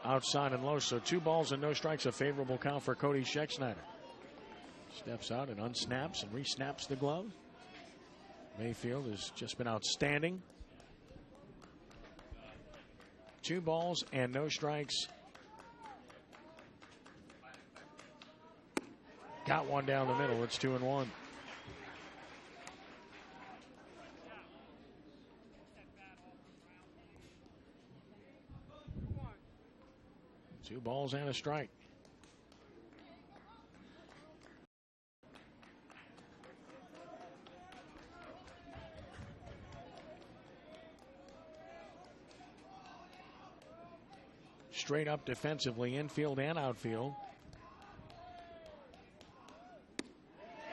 Outside and low, so 2 balls and no strikes, a favorable count for Cody Schexnayder. Steps out and unsnaps and resnaps the glove. Mayfield has just been outstanding. 2 balls and no strikes. Got one down the middle. It's 2-1. Two balls and a strike. Straight up defensively, infield and outfield.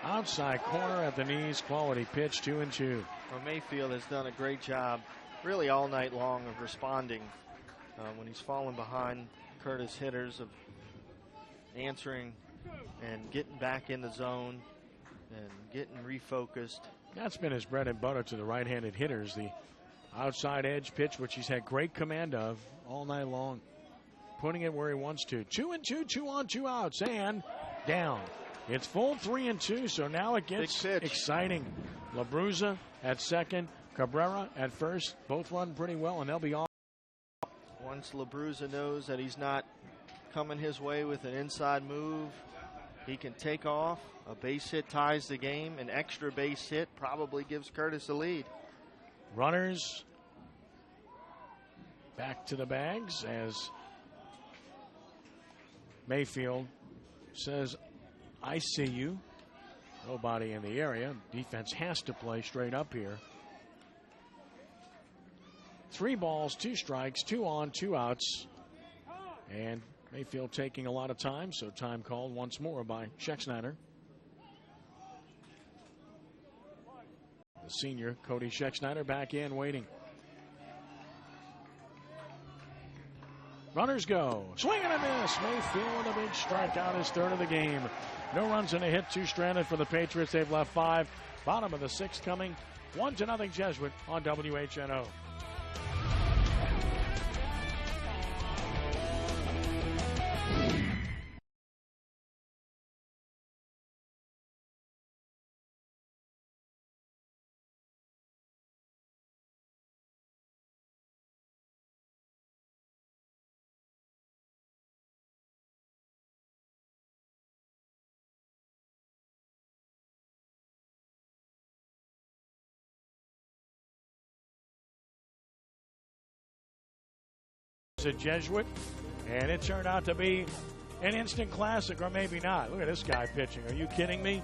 Outside corner at the knees, quality pitch, 2-2. Well, Mayfield has done a great job really all night long of responding when he's fallen behind Curtis hitters, of answering and getting back in the zone and getting refocused. That's been his bread and butter to the right-handed hitters, the outside edge pitch, which he's had great command of all night long. Putting it where he wants to. 2-2, 2 on, 2 outs, and down. It's full 3-2, so now it gets exciting. LaBruza at second, Cabrera at first. Both run pretty well, and they'll be off. Once LaBruza knows that he's not coming his way with an inside move, he can take off. A base hit ties the game. An extra base hit probably gives Curtis a lead. Runners back to the bags as Mayfield says, I see you. Nobody in the area. Defense has to play straight up here. 3 balls, 2 strikes, 2 on, 2 outs. And Mayfield taking a lot of time, so time called once more by Schexnayder. The senior, Cody Schexnayder, back in, waiting. Runners go. Swing and a miss. Mayfield with a big strikeout, his 3rd of the game. No runs and a hit, 2 stranded for the Patriots. They've left 5. Bottom of the 6th coming. 1-0 Jesuit on WHNO. A Jesuit, and it turned out to be an instant classic, or maybe not. Look at this guy pitching. Are you kidding me?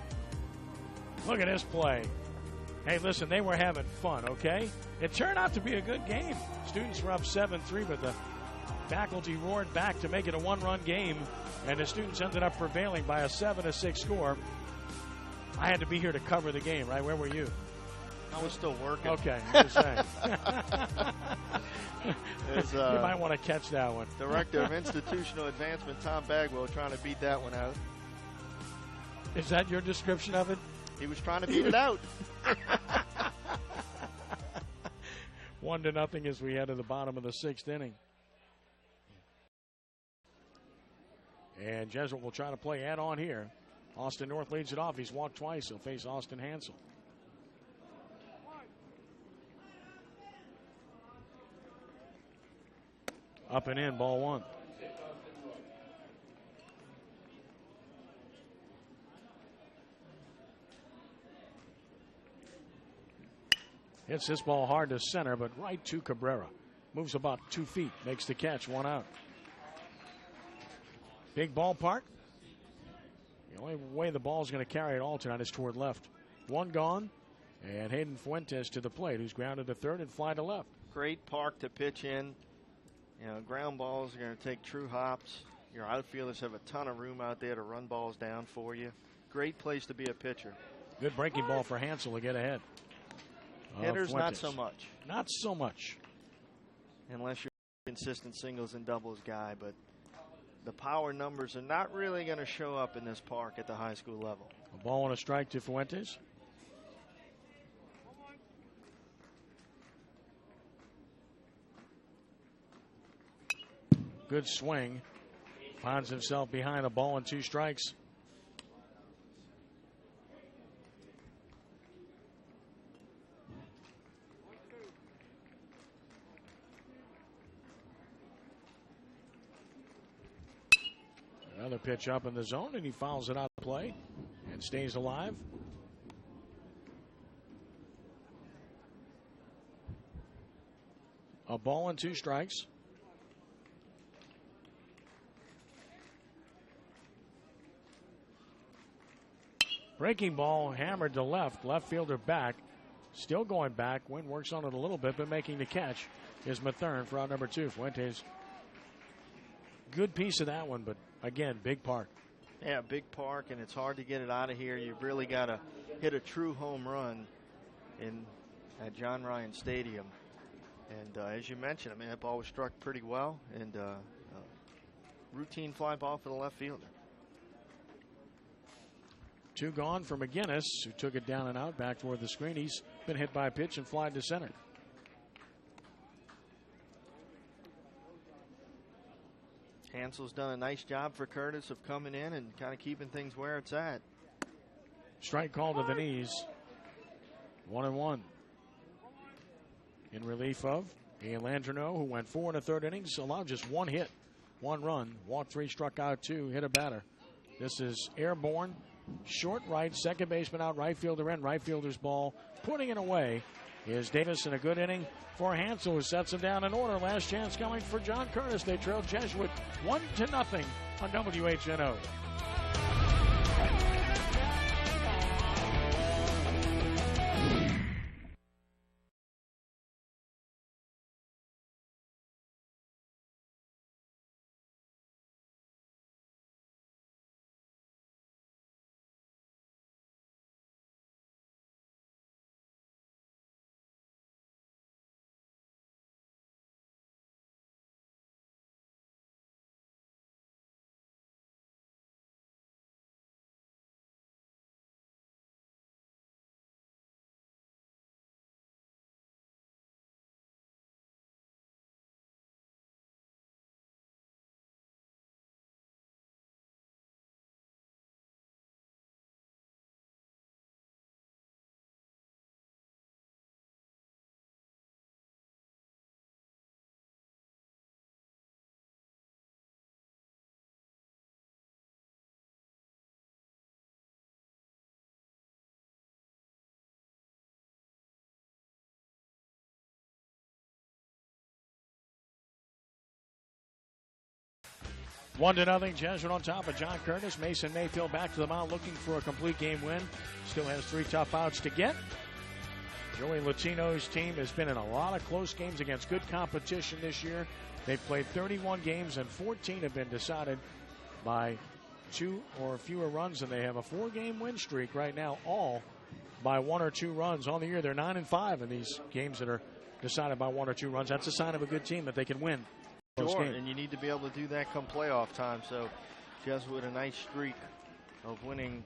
Look at this play. Hey, listen, they were having fun, okay? It turned out to be a good game. Students were up 7-3, but the faculty roared back to make it a 1-run game, and the students ended up prevailing by a 7-6 score. I had to be here to cover the game, right? Where were you? I was still working. Okay, I'm just saying. You might want to catch that one. Director of Institutional Advancement Tom Bagwell trying to beat that one out. Is that your description of it? He was trying to beat it out. 1-0 as we head to the bottom of the 6th inning. And Jesuit will try to play add on here. Austin North leads it off. He's walked twice. He'll face Austin Hansel. Up and in, ball 1. Hits this ball hard to center, but right to Cabrera. Moves about 2 feet, makes the catch, 1 out. Big ballpark. The only way the ball is going to carry it all tonight is toward left. 1 gone, and Hayden Fuentes to the plate, who's grounded to third and fly to left. Great park to pitch in. You know, ground balls are going to take true hops. Your outfielders have a ton of room out there to run balls down for you. Great place to be a pitcher. Good breaking ball for Hansel to get ahead. Hitters, not so much. Not so much. unless you're a consistent singles and doubles guy. But the power numbers are not really going to show up in this park at the high school level. A ball and a strike to Fuentes. Good swing. Finds himself behind a ball and 2 strikes. Another pitch up in the zone, and he fouls it out of play and stays alive. A ball and 2 strikes. Breaking ball hammered to left. Left fielder back. Still going back. Wind works on it a little bit, but making the catch is Mathern for out number 2. Fuentes. Good piece of that one, but again, big park. Yeah, big park, and it's hard to get it out of here. You've really got to hit a true home run at John Ryan Stadium. And as you mentioned, I mean, that ball was struck pretty well, and routine fly ball for the left fielder. 2 gone for McGinnis, who took it down and out back toward the screen. He's been hit by a pitch and flied to center. Hansel's done a nice job for Curtis of coming in and kind of keeping things where it's at. Strike call to the knees. 1-1. In relief of Ian Landreneau, who went 4 1/3 innings, allowed just 1 hit, 1 run, walked 3, struck out 2, hit a batter. This is airborne, short right, second baseman out, right fielder in, right fielder's ball. Putting it away is Davis in a good inning for Hansel, who sets him down in order. Last chance coming for John Curtis. They trail Jesuit 1-0 on WHNO. One to nothing, Jesuit on top of John Curtis. Mason Mayfield back to the mound looking for a complete game win. Still has 3 tough outs to get. Joey Latino's team has been in a lot of close games against good competition this year. They've played 31 games and 14 have been decided by 2 or fewer runs, and they have a 4-game win streak right now, all by 1 or 2 runs. On the year, they're 9-5 in these games that are decided by 1 or 2 runs. That's a sign of a good team that they can win. Sure, and you need to be able to do that come playoff time. So Jesuit a nice streak of winning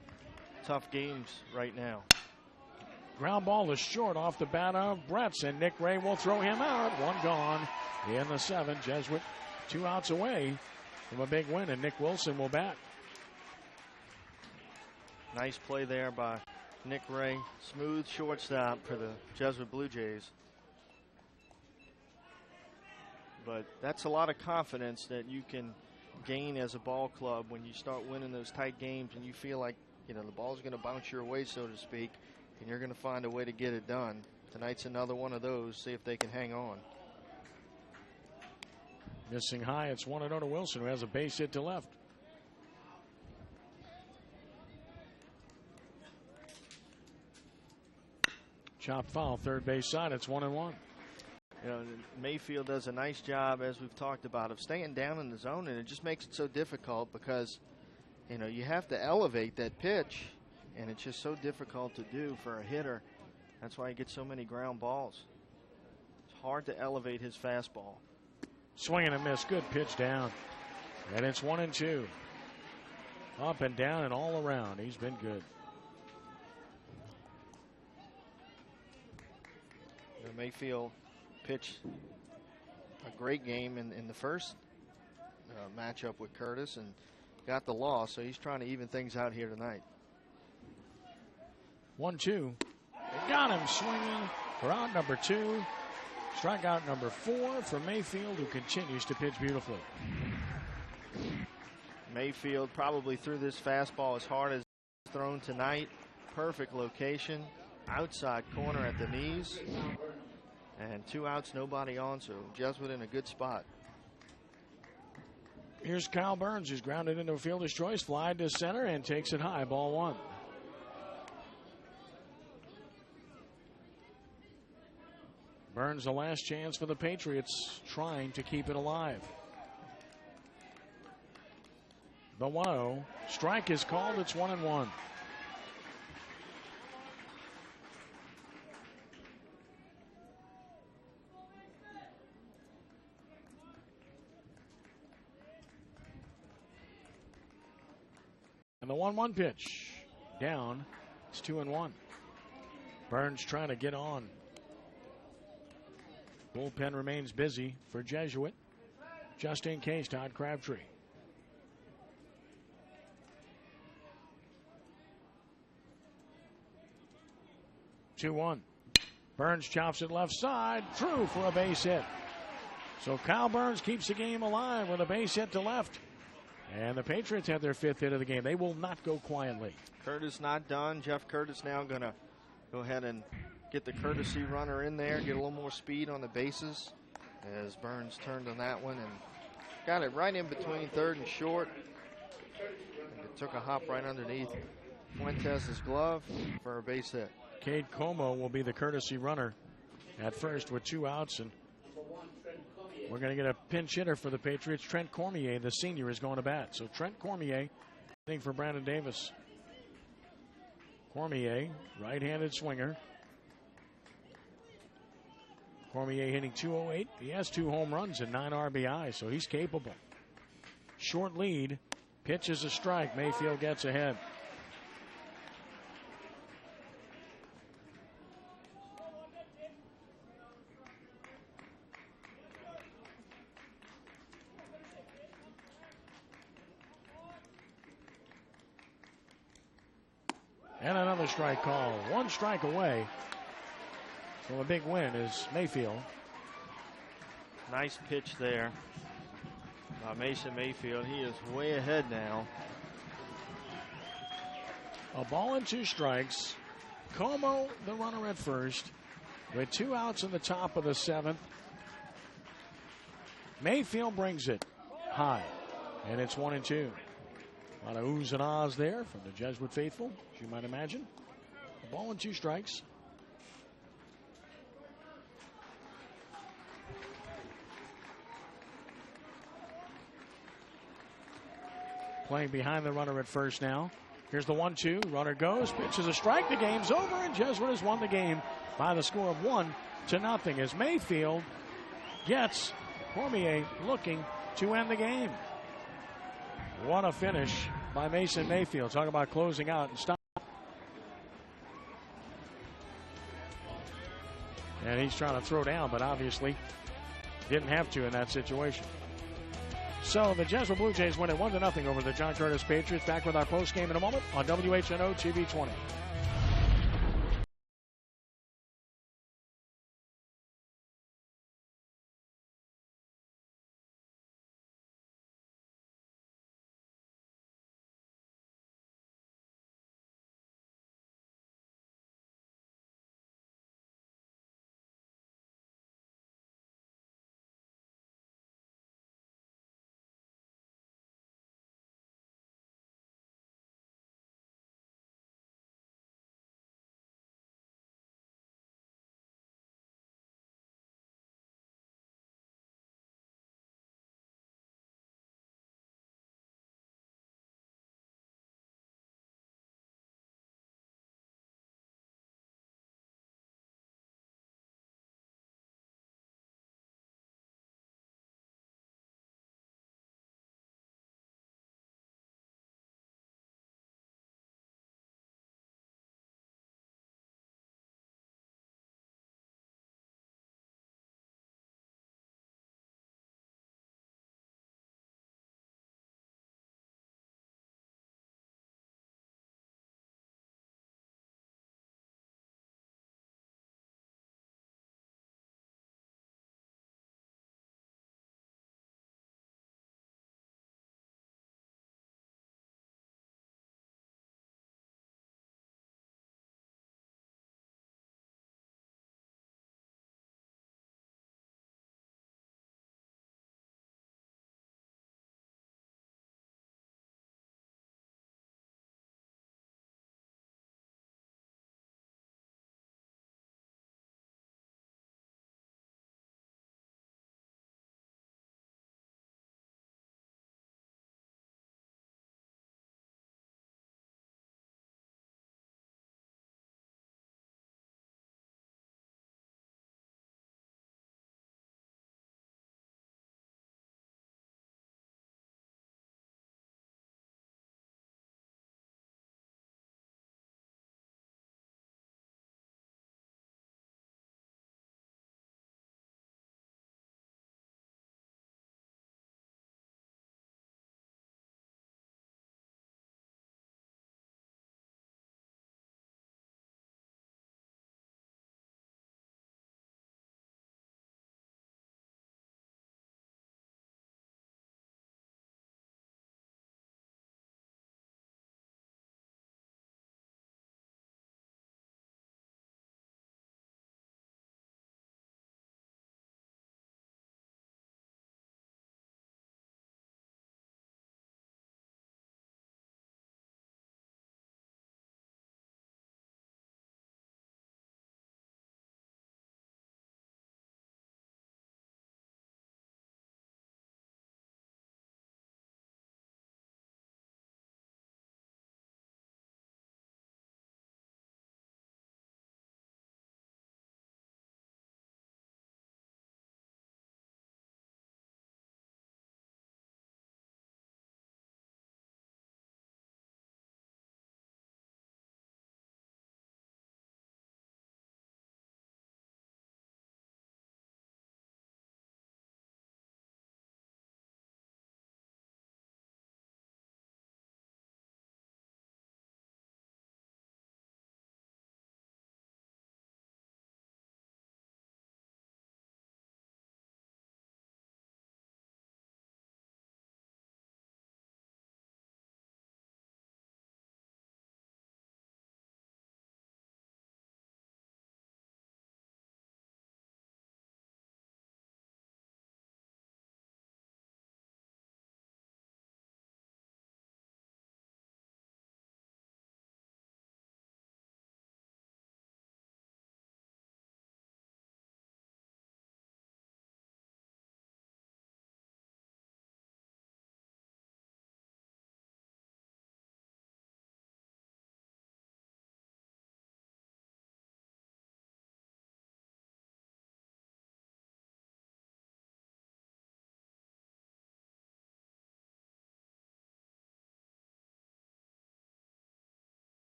tough games right now. Ground ball is short off the bat of Bretz, and Nick Ray will throw him out. 1 gone in the 7th. Jesuit 2 outs away from a big win, and Nick Wilson will bat. Nice play there by Nick Ray. Smooth shortstop for the Jesuit Blue Jays. But that's a lot of confidence that you can gain as a ball club when you start winning those tight games and you feel like, you know, the ball's going to bounce your way, so to speak, and you're going to find a way to get it done. Tonight's another one of those. See if they can hang on. Missing high. It's 1-0 to Wilson, who has a base hit to left. Chop foul, third base side. It's 1-1. You know, Mayfield does a nice job, as we've talked about, of staying down in the zone, and it just makes it so difficult because, you know, you have to elevate that pitch, and it's just so difficult to do for a hitter. That's why he gets so many ground balls. It's hard to elevate his fastball. Swing and a miss. Good pitch down. And it's 1-2. Up and down and all around. He's been good. Mayfield pitched a great game in the first matchup with Curtis and got the loss, so he's trying to even things out here tonight. 1-2. They got him swinging for out number 2. Strikeout number 4 for Mayfield, who continues to pitch beautifully. Mayfield probably threw this fastball as hard as thrown tonight. Perfect location. Outside corner at the knees. And 2 outs, nobody on, so Jesuit in a good spot. Here's Kyle Burns, who's grounded into a fielder's choice, fly to center, and takes it high, ball 1. Burns, the last chance for the Patriots, trying to keep it alive. The 1-0. Strike is called. It's 1-1. And the 1-1 pitch. Down. It's 2-1. Burns trying to get on. Bullpen remains busy for Jesuit. Just in case, Todd Crabtree. Two-1. Burns chops it left side. Through for a base hit. So Kyle Burns keeps the game alive with a base hit to left. And the Patriots have their 5th hit of the game. They will not go quietly. Curtis not done. Jeff Curtis now going to go ahead and get the courtesy runner in there, get a little more speed on the bases as Burns turned on that one and got it right in between third and short. And it took a hop right underneath Fuentes' glove for a base hit. Cade Como will be the courtesy runner at first with 2 outs, and we're going to get a pinch hitter for the Patriots. Trent Cormier, the senior, is going to bat. So Trent Cormier hitting for Brandon Davis. Cormier, right-handed swinger. Cormier hitting .208. He has 2 home runs and 9 RBI, so he's capable. Short lead. Pitch is a strike. Mayfield gets ahead. And another strike call. 1 strike away from a big win is Mayfield. Nice pitch there by Mason Mayfield. He is way ahead now. A ball and 2 strikes. Como, the runner at first, with 2 outs in the top of the 7th. Mayfield brings it high, and it's 1-2. A lot of oohs and ahs there from the Jesuit faithful, as you might imagine. A ball and 2 strikes. Playing behind the runner at first now. Here's the 1-2. Runner goes. Pitch is a strike. The game's over, and Jesuit has won the game by the score of 1-0 as Mayfield gets Cormier looking to end the game. What a finish by Mason Mayfield. Talk about closing out and stop. And he's trying to throw down, but obviously didn't have to in that situation. So the Jesuit Blue Jays win it 1-0 over the John Curtis Patriots. Back with our post game in a moment on WHNO TV 20.